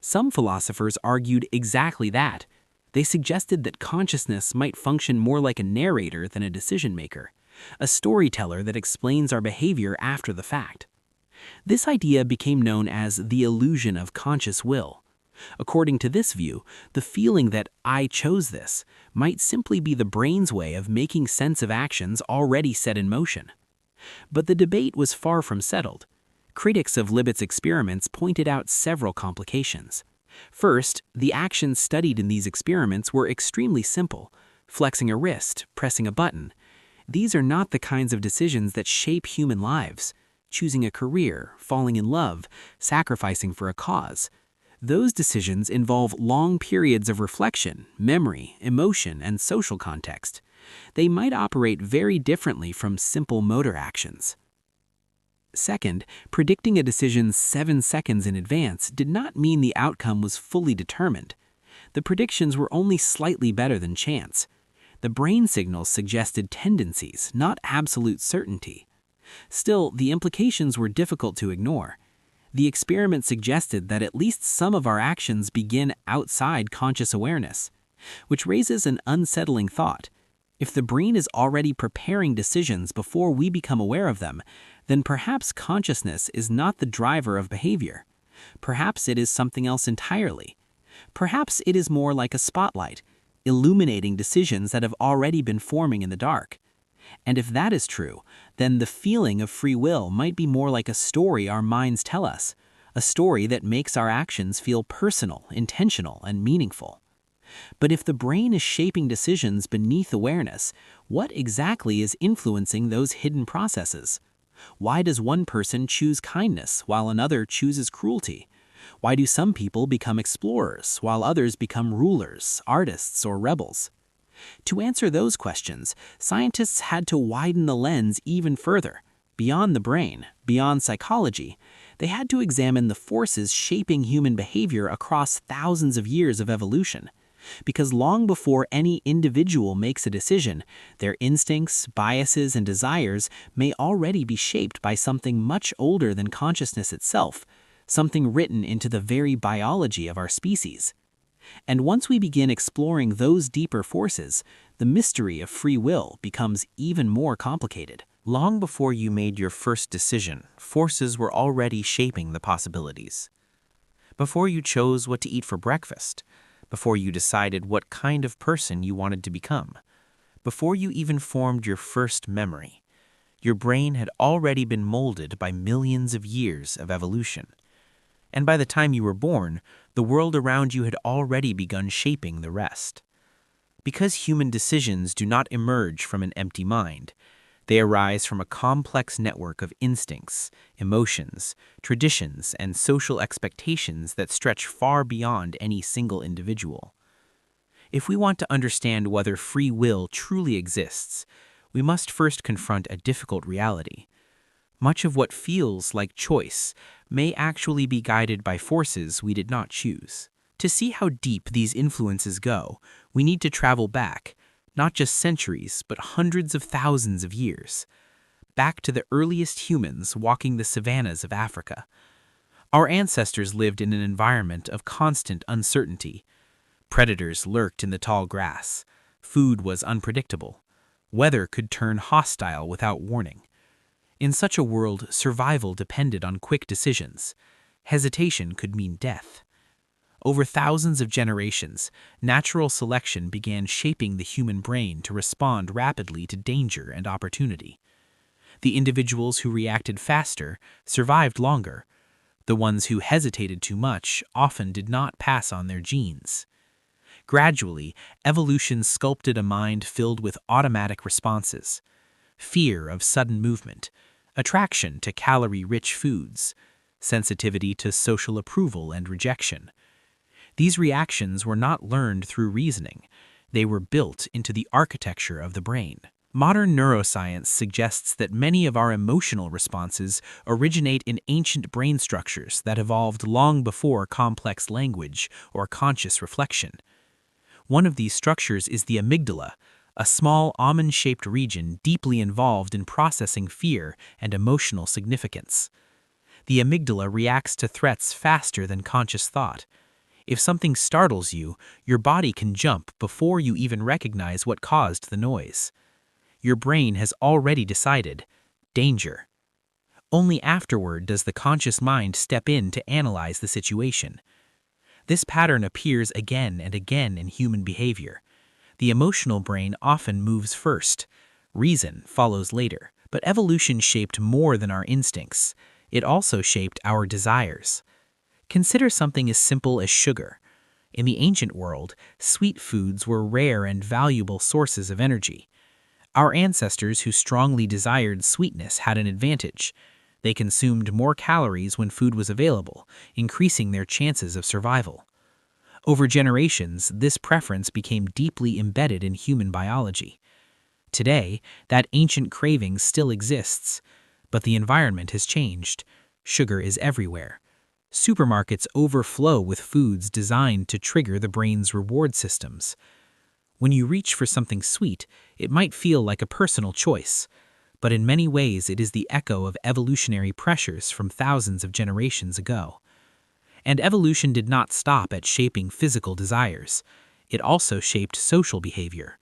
Some philosophers argued exactly that. They suggested that consciousness might function more like a narrator than a decision maker, a storyteller that explains our behavior after the fact. This idea became known as the illusion of conscious will. According to this view, the feeling that I chose this might simply be the brain's way of making sense of actions already set in motion. But the debate was far from settled. Critics of Libet's experiments pointed out several complications. First, the actions studied in these experiments were extremely simple: flexing a wrist, pressing a button. These are not the kinds of decisions that shape human lives: choosing a career, falling in love, sacrificing for a cause. Those decisions involve long periods of reflection, memory, emotion, and social context. They might operate very differently from simple motor actions. Second, predicting a decision 7 seconds in advance did not mean the outcome was fully determined. The predictions were only slightly better than chance. The brain signals suggested tendencies, not absolute certainty. Still, the implications were difficult to ignore. The experiment suggested that at least some of our actions begin outside conscious awareness, which raises an unsettling thought. If the brain is already preparing decisions before we become aware of them, then perhaps consciousness is not the driver of behavior. Perhaps it is something else entirely. Perhaps it is more like a spotlight, illuminating decisions that have already been forming in the dark. And if that is true, then the feeling of free will might be more like a story our minds tell us, a story that makes our actions feel personal, intentional, and meaningful. But if the brain is shaping decisions beneath awareness, what exactly is influencing those hidden processes? Why does one person choose kindness while another chooses cruelty? Why do some people become explorers while others become rulers, artists, or rebels? To answer those questions, scientists had to widen the lens even further. Beyond the brain, beyond psychology, they had to examine the forces shaping human behavior across thousands of years of evolution. Because long before any individual makes a decision, their instincts, biases, and desires may already be shaped by something much older than consciousness itself, something written into the very biology of our species. And once we begin exploring those deeper forces, the mystery of free will becomes even more complicated. Long before you made your first decision, forces were already shaping the possibilities. Before you chose what to eat for breakfast, before you decided what kind of person you wanted to become, before you even formed your first memory, your brain had already been molded by millions of years of evolution. And by the time you were born, the world around you had already begun shaping the rest. Because human decisions do not emerge from an empty mind, they arise from a complex network of instincts, emotions, traditions, and social expectations that stretch far beyond any single individual. If we want to understand whether free will truly exists, we must first confront a difficult reality. Much of what feels like choice may actually be guided by forces we did not choose. To see how deep these influences go, we need to travel back, not just centuries, but hundreds of thousands of years, back to the earliest humans walking the savannas of Africa. Our ancestors lived in an environment of constant uncertainty. Predators lurked in the tall grass. Food was unpredictable. Weather could turn hostile without warning. In such a world, survival depended on quick decisions. Hesitation could mean death. Over thousands of generations, natural selection began shaping the human brain to respond rapidly to danger and opportunity. The individuals who reacted faster survived longer. The ones who hesitated too much often did not pass on their genes. Gradually, evolution sculpted a mind filled with automatic responses: fear of sudden movement, attraction to calorie-rich foods, sensitivity to social approval and rejection. These reactions were not learned through reasoning. They were built into the architecture of the brain. Modern neuroscience suggests that many of our emotional responses originate in ancient brain structures that evolved long before complex language or conscious reflection. One of these structures is the amygdala, a small almond-shaped region deeply involved in processing fear and emotional significance. The amygdala reacts to threats faster than conscious thought. If something startles you, your body can jump before you even recognize what caused the noise. Your brain has already decided, danger. Only afterward does the conscious mind step in to analyze the situation. This pattern appears again and again in human behavior. The emotional brain often moves first. Reason follows later. But evolution shaped more than our instincts. It also shaped our desires. Consider something as simple as sugar. In the ancient world, sweet foods were rare and valuable sources of energy. Our ancestors who strongly desired sweetness had an advantage. They consumed more calories when food was available, increasing their chances of survival. Over generations, this preference became deeply embedded in human biology. Today, that ancient craving still exists, but the environment has changed. Sugar is everywhere. Supermarkets overflow with foods designed to trigger the brain's reward systems. When you reach for something sweet, it might feel like a personal choice, but in many ways it is the echo of evolutionary pressures from thousands of generations ago. And evolution did not stop at shaping physical desires. It also shaped social behavior.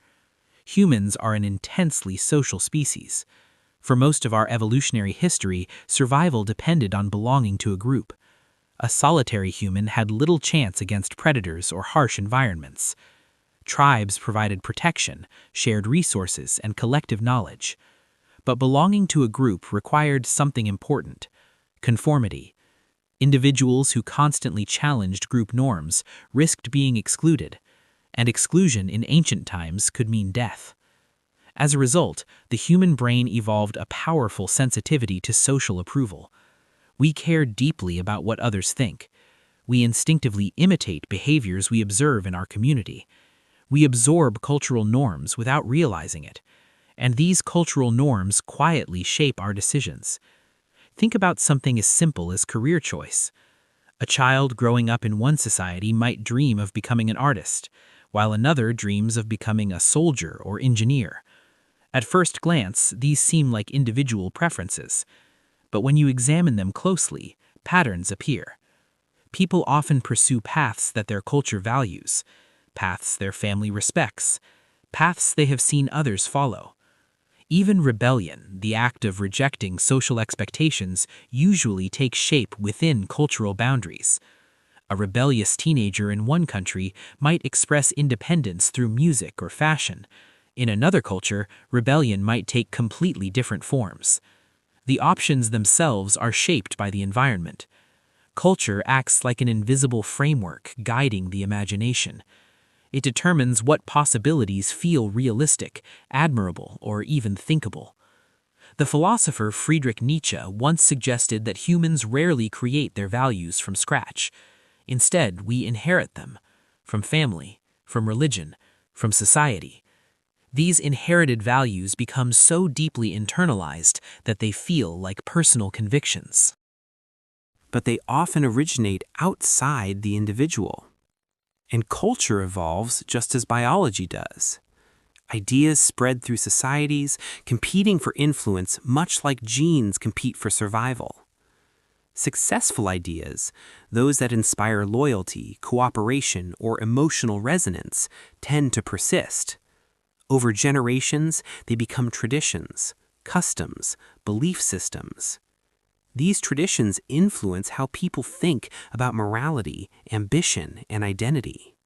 Humans are an intensely social species. For most of our evolutionary history, survival depended on belonging to a group. A solitary human had little chance against predators or harsh environments. Tribes provided protection, shared resources, and collective knowledge. But belonging to a group required something important: conformity. Individuals who constantly challenged group norms risked being excluded, and exclusion in ancient times could mean death. As a result, the human brain evolved a powerful sensitivity to social approval. We care deeply about what others think. We instinctively imitate behaviors we observe in our community. We absorb cultural norms without realizing it, and these cultural norms quietly shape our decisions. Think about something as simple as career choice. A child growing up in one society might dream of becoming an artist, while another dreams of becoming a soldier or engineer. At first glance, these seem like individual preferences, but when you examine them closely, patterns appear. People often pursue paths that their culture values, paths their family respects, paths they have seen others follow. Even rebellion, the act of rejecting social expectations, usually takes shape within cultural boundaries. A rebellious teenager in one country might express independence through music or fashion. In another culture, rebellion might take completely different forms. The options themselves are shaped by the environment. Culture acts like an invisible framework guiding the imagination. It determines what possibilities feel realistic, admirable, or even thinkable. The philosopher Friedrich Nietzsche once suggested that humans rarely create their values from scratch. Instead, we inherit them from family, from religion, from society. These inherited values become so deeply internalized that they feel like personal convictions. But they often originate outside the individual. And culture evolves just as biology does. Ideas spread through societies, competing for influence much like genes compete for survival. Successful ideas, those that inspire loyalty, cooperation, or emotional resonance, tend to persist. Over generations, they become traditions, customs, belief systems. These traditions influence how people think about morality, ambition, and identity.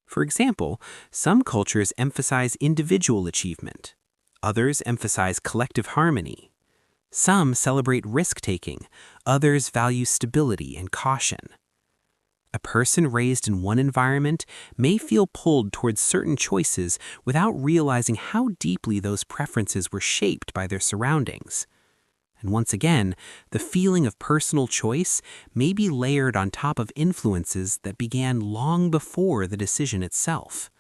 For example, some cultures emphasize individual achievement. Others emphasize collective harmony. Some celebrate risk-taking. Others value stability and caution. A person raised in one environment may feel pulled towards certain choices without realizing how deeply those preferences were shaped by their surroundings. And once again, the feeling of personal choice may be layered on top of influences that began long before the decision itself.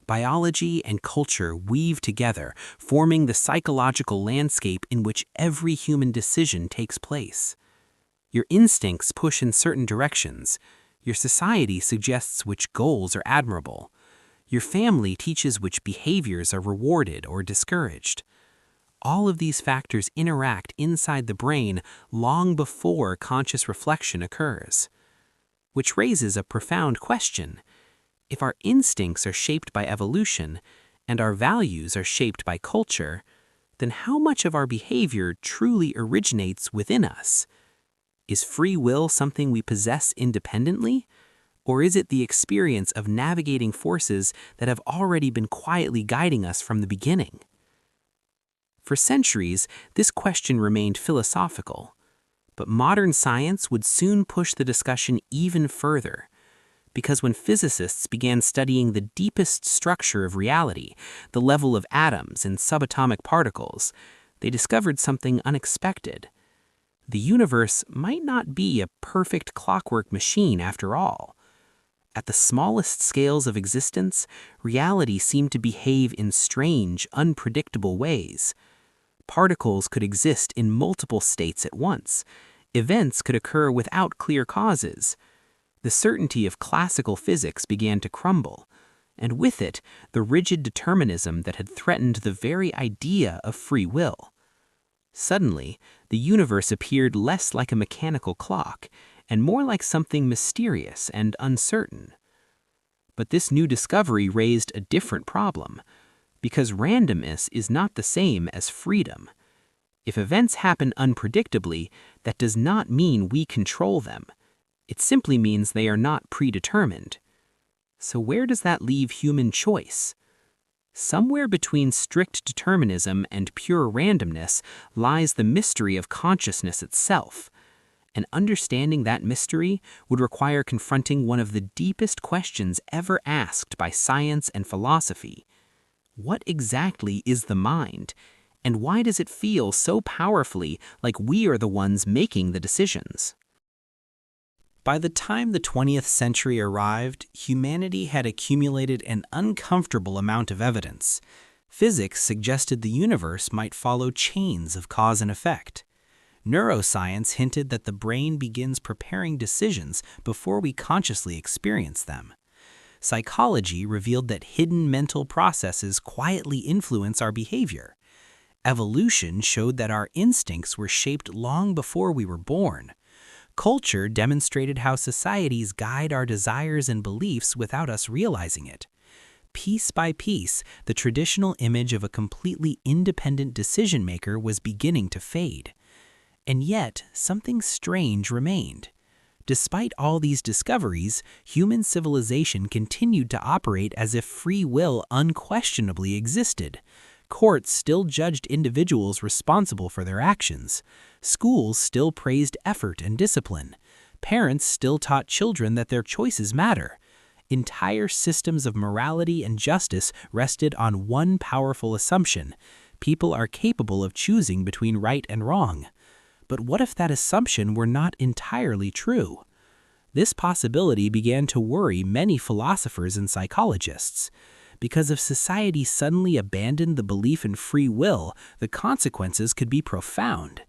Biology and culture weave together, forming the psychological landscape in which every human decision takes place. Your instincts push in certain directions. Your society suggests which goals are admirable. Your family teaches which behaviors are rewarded or discouraged. All of these factors interact inside the brain long before conscious reflection occurs. Which raises a profound question. If our instincts are shaped by evolution, and our values are shaped by culture, then how much of our behavior truly originates within us? Is free will something we possess independently? Or is it the experience of navigating forces that have already been quietly guiding us from the beginning? For centuries, this question remained philosophical, but modern science would soon push the discussion even further. Because when physicists began studying the deepest structure of reality, the level of atoms and subatomic particles, they discovered something unexpected. The universe might not be a perfect clockwork machine after all. At the smallest scales of existence, reality seemed to behave in strange, unpredictable ways. Particles could exist in multiple states at once. Events could occur without clear causes. The certainty of classical physics began to crumble, and with it, the rigid determinism that had threatened the very idea of free will. Suddenly, the universe appeared less like a mechanical clock, and more like something mysterious and uncertain. But this new discovery raised a different problem, because randomness is not the same as freedom. If events happen unpredictably, that does not mean we control them. It simply means they are not predetermined. So where does that leave human choice? Somewhere between strict determinism and pure randomness lies the mystery of consciousness itself. And understanding that mystery would require confronting one of the deepest questions ever asked by science and philosophy. What exactly is the mind? And why does it feel so powerfully like we are the ones making the decisions? By the time the 20th century arrived, humanity had accumulated an uncomfortable amount of evidence. Physics suggested the universe might follow chains of cause and effect. Neuroscience hinted that the brain begins preparing decisions before we consciously experience them. Psychology revealed that hidden mental processes quietly influence our behavior. Evolution showed that our instincts were shaped long before we were born. Culture demonstrated how societies guide our desires and beliefs without us realizing it. Piece by piece, the traditional image of a completely independent decision-maker was beginning to fade. And yet, something strange remained. Despite all these discoveries, human civilization continued to operate as if free will unquestionably existed. Courts still judged individuals responsible for their actions. Schools still praised effort and discipline. Parents still taught children that their choices matter. Entire systems of morality and justice rested on one powerful assumption: people are capable of choosing between right and wrong. But what if that assumption were not entirely true? This possibility began to worry many philosophers and psychologists. Because if society suddenly abandoned the belief in free will, the consequences could be profound.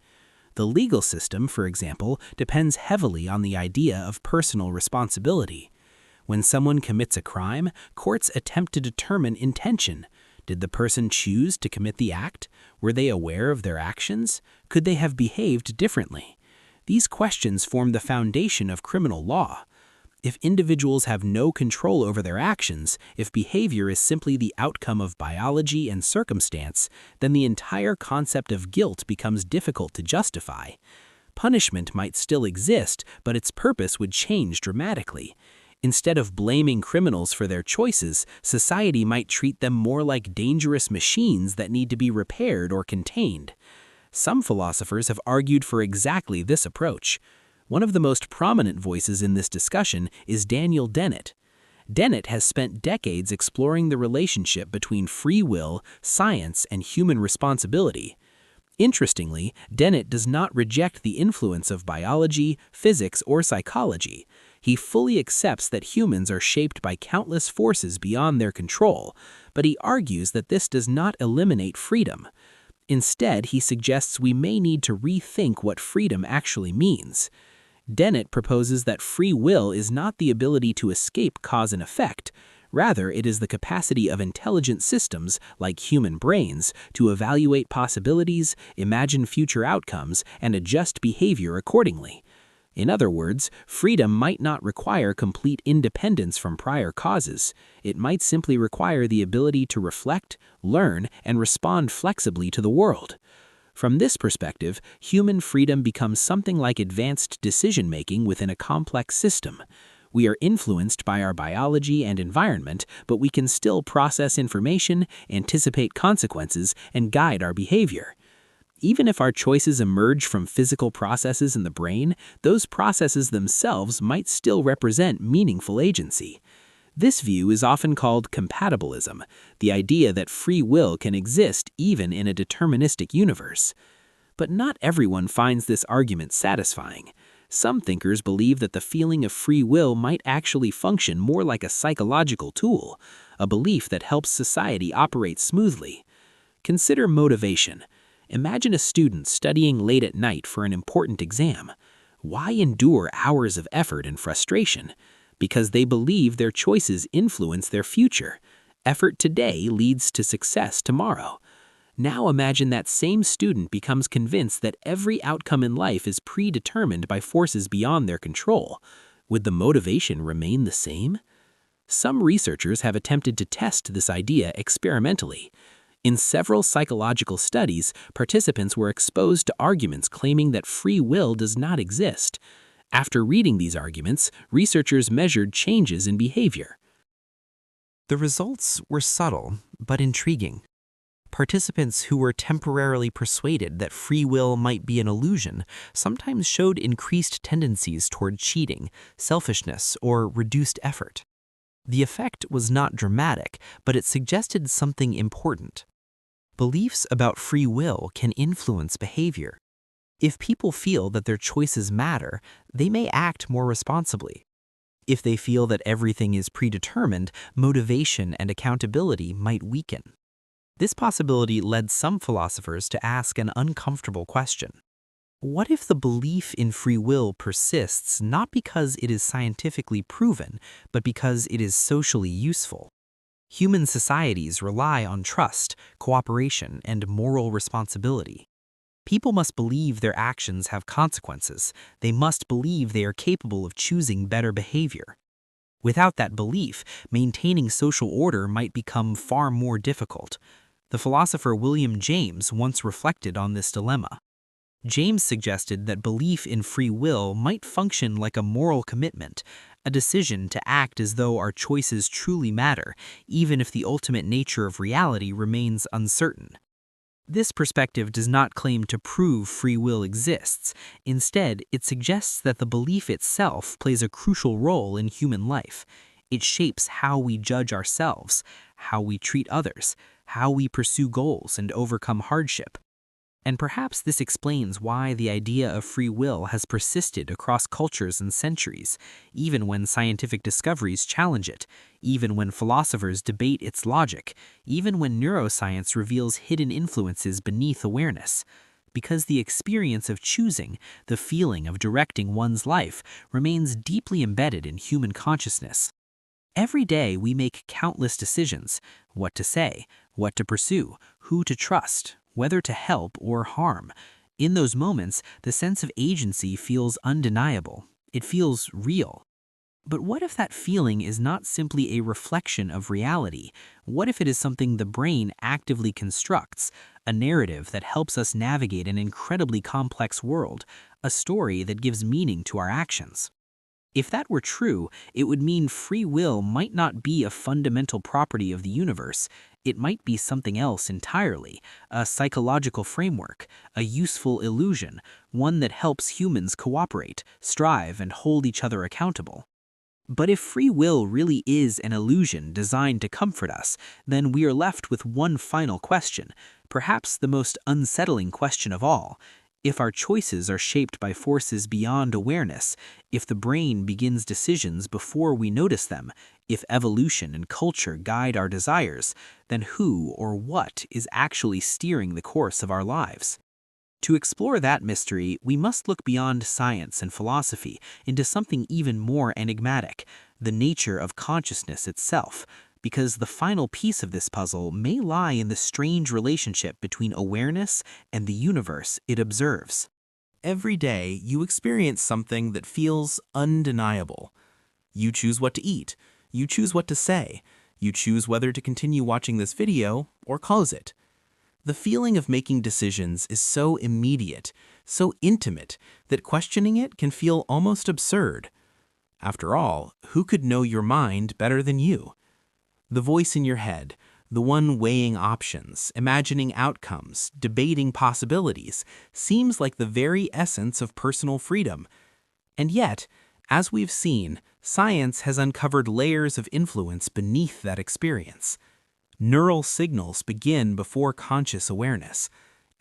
The legal system, for example, depends heavily on the idea of personal responsibility. When someone commits a crime, courts attempt to determine intention. Did the person choose to commit the act? Were they aware of their actions? Could they have behaved differently? These questions form the foundation of criminal law. If individuals have no control over their actions, if behavior is simply the outcome of biology and circumstance, then the entire concept of guilt becomes difficult to justify. Punishment might still exist, but its purpose would change dramatically. Instead of blaming criminals for their choices, society might treat them more like dangerous machines that need to be repaired or contained. Some philosophers have argued for exactly this approach. One of the most prominent voices in this discussion is Daniel Dennett. Dennett has spent decades exploring the relationship between free will, science, and human responsibility. Interestingly, Dennett does not reject the influence of biology, physics, or psychology. He fully accepts that humans are shaped by countless forces beyond their control, but he argues that this does not eliminate freedom. Instead, he suggests we may need to rethink what freedom actually means. Dennett proposes that free will is not the ability to escape cause and effect. Rather, it is the capacity of intelligent systems, like human brains, to evaluate possibilities, imagine future outcomes, and adjust behavior accordingly. In other words, freedom might not require complete independence from prior causes. It might simply require the ability to reflect, learn, and respond flexibly to the world. From this perspective, human freedom becomes something like advanced decision-making within a complex system. We are influenced by our biology and environment, but we can still process information, anticipate consequences, and guide our behavior. Even if our choices emerge from physical processes in the brain, those processes themselves might still represent meaningful agency. This view is often called compatibilism, the idea that free will can exist even in a deterministic universe. But not everyone finds this argument satisfying. Some thinkers believe that the feeling of free will might actually function more like a psychological tool, a belief that helps society operate smoothly. Consider motivation. Imagine a student studying late at night for an important exam. Why endure hours of effort and frustration? Because they believe their choices influence their future. Effort today leads to success tomorrow. Now imagine that same student becomes convinced that every outcome in life is predetermined by forces beyond their control. Would the motivation remain the same? Some researchers have attempted to test this idea experimentally. In several psychological studies, participants were exposed to arguments claiming that free will does not exist. After reading these arguments, researchers measured changes in behavior. The results were subtle but intriguing. Participants who were temporarily persuaded that free will might be an illusion sometimes showed increased tendencies toward cheating, selfishness, or reduced effort. The effect was not dramatic, but it suggested something important. Beliefs about free will can influence behavior. If people feel that their choices matter, they may act more responsibly. If they feel that everything is predetermined, motivation and accountability might weaken. This possibility led some philosophers to ask an uncomfortable question. What if the belief in free will persists not because it is scientifically proven, but because it is socially useful? Human societies rely on trust, cooperation, and moral responsibility. People must believe their actions have consequences. They must believe they are capable of choosing better behavior. Without that belief, maintaining social order might become far more difficult. The philosopher William James once reflected on this dilemma. James suggested that belief in free will might function like a moral commitment, a decision to act as though our choices truly matter, even if the ultimate nature of reality remains uncertain. This perspective does not claim to prove free will exists. Instead, it suggests that the belief itself plays a crucial role in human life. It shapes how we judge ourselves, how we treat others, how we pursue goals and overcome hardship. And perhaps this explains why the idea of free will has persisted across cultures and centuries, even when scientific discoveries challenge it, even when philosophers debate its logic, even when neuroscience reveals hidden influences beneath awareness. Because the experience of choosing, the feeling of directing one's life, remains deeply embedded in human consciousness. Every day we make countless decisions: what to say, what to pursue, who to trust, whether to help or harm. In those moments, the sense of agency feels undeniable. It feels real. But what if that feeling is not simply a reflection of reality? What if it is something the brain actively constructs, a narrative that helps us navigate an incredibly complex world, a story that gives meaning to our actions? If that were true, it would mean free will might not be a fundamental property of the universe. It might be something else entirely, a psychological framework, a useful illusion, one that helps humans cooperate, strive, and hold each other accountable. But if free will really is an illusion designed to comfort us, then we are left with one final question, perhaps the most unsettling question of all. If our choices are shaped by forces beyond awareness, if the brain begins decisions before we notice them, if evolution and culture guide our desires, then who or what is actually steering the course of our lives? To explore that mystery, we must look beyond science and philosophy into something even more enigmatic, the nature of consciousness itself, because the final piece of this puzzle may lie in the strange relationship between awareness and the universe it observes. Every day, you experience something that feels undeniable. You choose what to eat. You choose what to say. You choose whether to continue watching this video or close it. The feeling of making decisions is so immediate, so intimate, that questioning it can feel almost absurd. After all, who could know your mind better than you? The voice in your head, the one weighing options, imagining outcomes, debating possibilities, seems like the very essence of personal freedom. And yet, as we've seen, science has uncovered layers of influence beneath that experience. Neural signals begin before conscious awareness.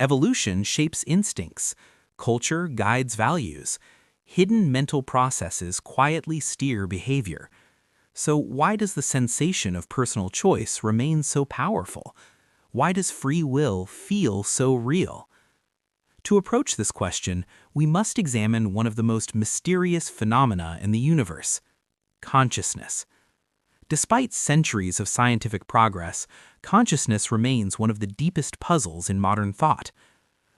Evolution shapes instincts. Culture guides values. Hidden mental processes quietly steer behavior. So why does the sensation of personal choice remain so powerful? Why does free will feel so real? To approach this question, we must examine one of the most mysterious phenomena in the universe: consciousness. Despite centuries of scientific progress, consciousness remains one of the deepest puzzles in modern thought.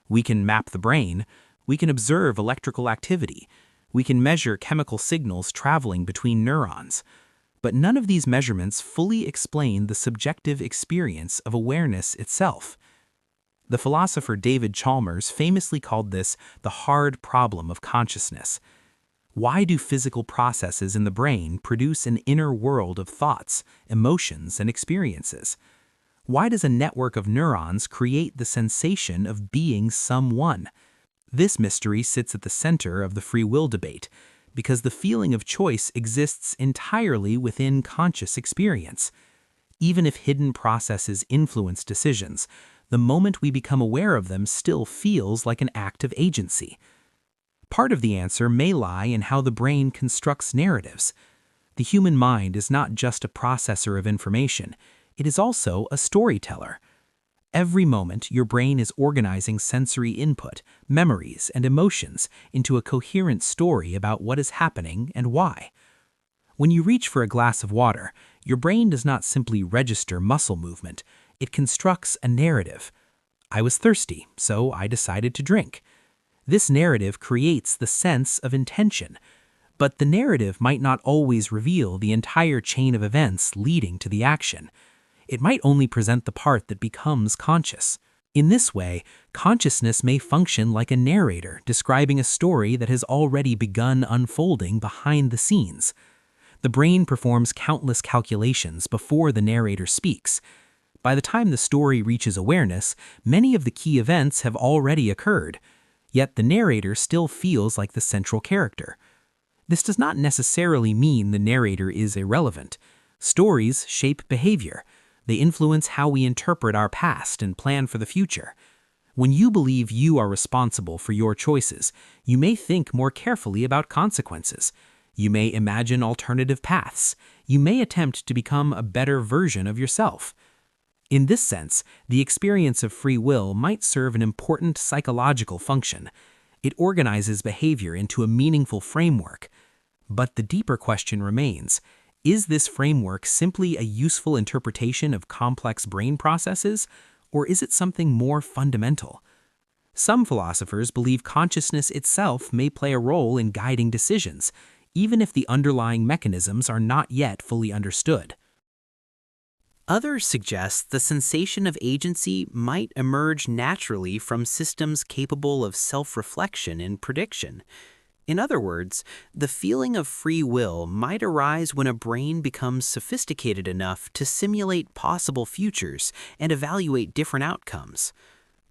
We can map the brain, we can observe electrical activity, we can measure chemical signals traveling between neurons. But none of these measurements fully explain the subjective experience of awareness itself. The philosopher David Chalmers famously called this the hard problem of consciousness. Why do physical processes in the brain produce an inner world of thoughts, emotions, and experiences? Why does a network of neurons create the sensation of being someone? This mystery sits at the center of the free will debate, because the feeling of choice exists entirely within conscious experience. Even if hidden processes influence decisions, the moment we become aware of them still feels like an act of agency. Part of the answer may lie in how the brain constructs narratives. The human mind is not just a processor of information, it is also a storyteller. Every moment, your brain is organizing sensory input, memories, and emotions into a coherent story about what is happening and why. When you reach for a glass of water, your brain does not simply register muscle movement, it constructs a narrative. I was thirsty, so I decided to drink. This narrative creates the sense of intention, but the narrative might not always reveal the entire chain of events leading to the action. It might only present the part that becomes conscious. In this way, consciousness may function like a narrator describing a story that has already begun unfolding behind the scenes. The brain performs countless calculations before the narrator speaks. By the time the story reaches awareness, many of the key events have already occurred, yet the narrator still feels like the central character. This does not necessarily mean the narrator is irrelevant. Stories shape behavior. They influence how we interpret our past and plan for the future. When you believe you are responsible for your choices, you may think more carefully about consequences. You may imagine alternative paths. You may attempt to become a better version of yourself. In this sense, the experience of free will might serve an important psychological function. It organizes behavior into a meaningful framework. But the deeper question remains: is this framework simply a useful interpretation of complex brain processes, or is it something more fundamental? Some philosophers believe consciousness itself may play a role in guiding decisions, even if the underlying mechanisms are not yet fully understood. Others suggest the sensation of agency might emerge naturally from systems capable of self-reflection and prediction. In other words, the feeling of free will might arise when a brain becomes sophisticated enough to simulate possible futures and evaluate different outcomes.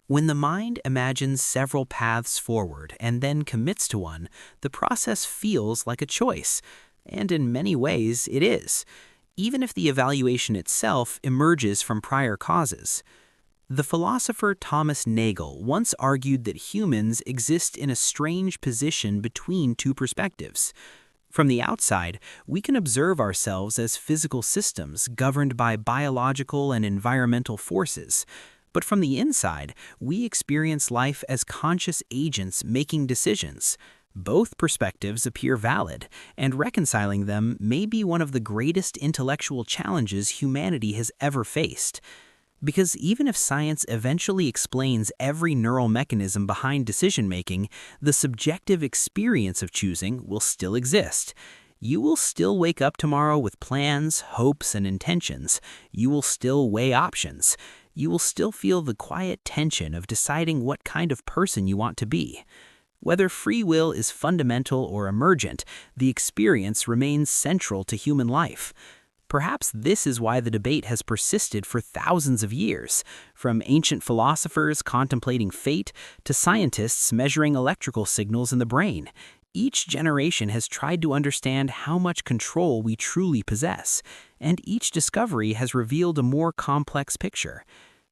When the mind imagines several paths forward and then commits to one, the process feels like a choice, and in many ways it is, even if the evaluation itself emerges from prior causes. The philosopher Thomas Nagel once argued that humans exist in a strange position between two perspectives. From the outside, we can observe ourselves as physical systems governed by biological and environmental forces. But from the inside, we experience life as conscious agents making decisions. Both perspectives appear valid, and reconciling them may be one of the greatest intellectual challenges humanity has ever faced. Because even if science eventually explains every neural mechanism behind decision-making, the subjective experience of choosing will still exist. You will still wake up tomorrow with plans, hopes, and intentions. You will still weigh options. You will still feel the quiet tension of deciding what kind of person you want to be. Whether free will is fundamental or emergent, the experience remains central to human life. Perhaps this is why the debate has persisted for thousands of years, from ancient philosophers contemplating fate to scientists measuring electrical signals in the brain. Each generation has tried to understand how much control we truly possess, and each discovery has revealed a more complex picture.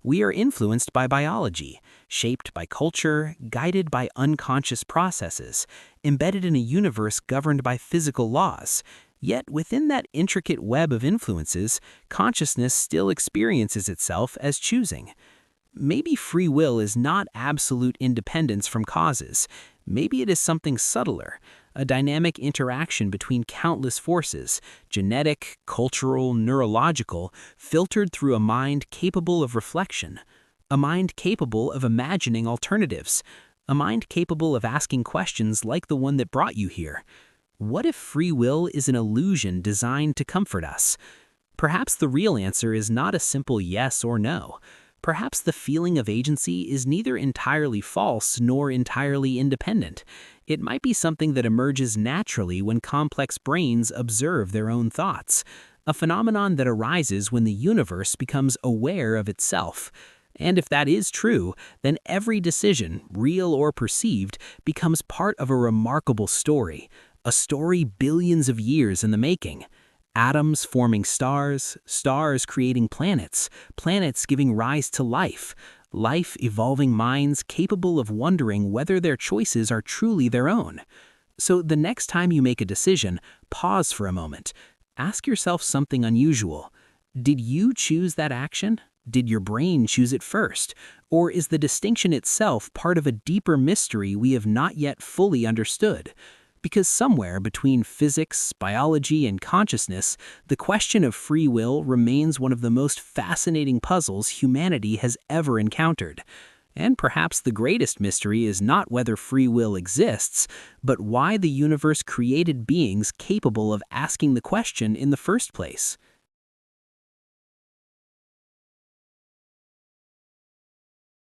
We are influenced by biology, shaped by culture, guided by unconscious processes, embedded in a universe governed by physical laws. Yet within that intricate web of influences, consciousness still experiences itself as choosing. Maybe free will is not absolute independence from causes. Maybe it is something subtler, a dynamic interaction between countless forces, genetic, cultural, neurological, filtered through a mind capable of reflection, a mind capable of imagining alternatives, a mind capable of asking questions like the one that brought you here. What if free will is an illusion designed to comfort us? Perhaps the real answer is not a simple yes or no. Perhaps the feeling of agency is neither entirely false nor entirely independent. It might be something that emerges naturally when complex brains observe their own thoughts, a phenomenon that arises when the universe becomes aware of itself. And if that is true, then every decision, real or perceived, becomes part of a remarkable story, a story billions of years in the making. Atoms forming stars, stars creating planets, planets giving rise to life, life evolving minds capable of wondering whether their choices are truly their own. So the next time you make a decision, pause for a moment. Ask yourself something unusual. Did you choose that action? Did your brain choose it first? Or is the distinction itself part of a deeper mystery we have not yet fully understood? Because somewhere between physics, biology, and consciousness, the question of free will remains one of the most fascinating puzzles humanity has ever encountered. And perhaps the greatest mystery is not whether free will exists, but why the universe created beings capable of asking the question in the first place.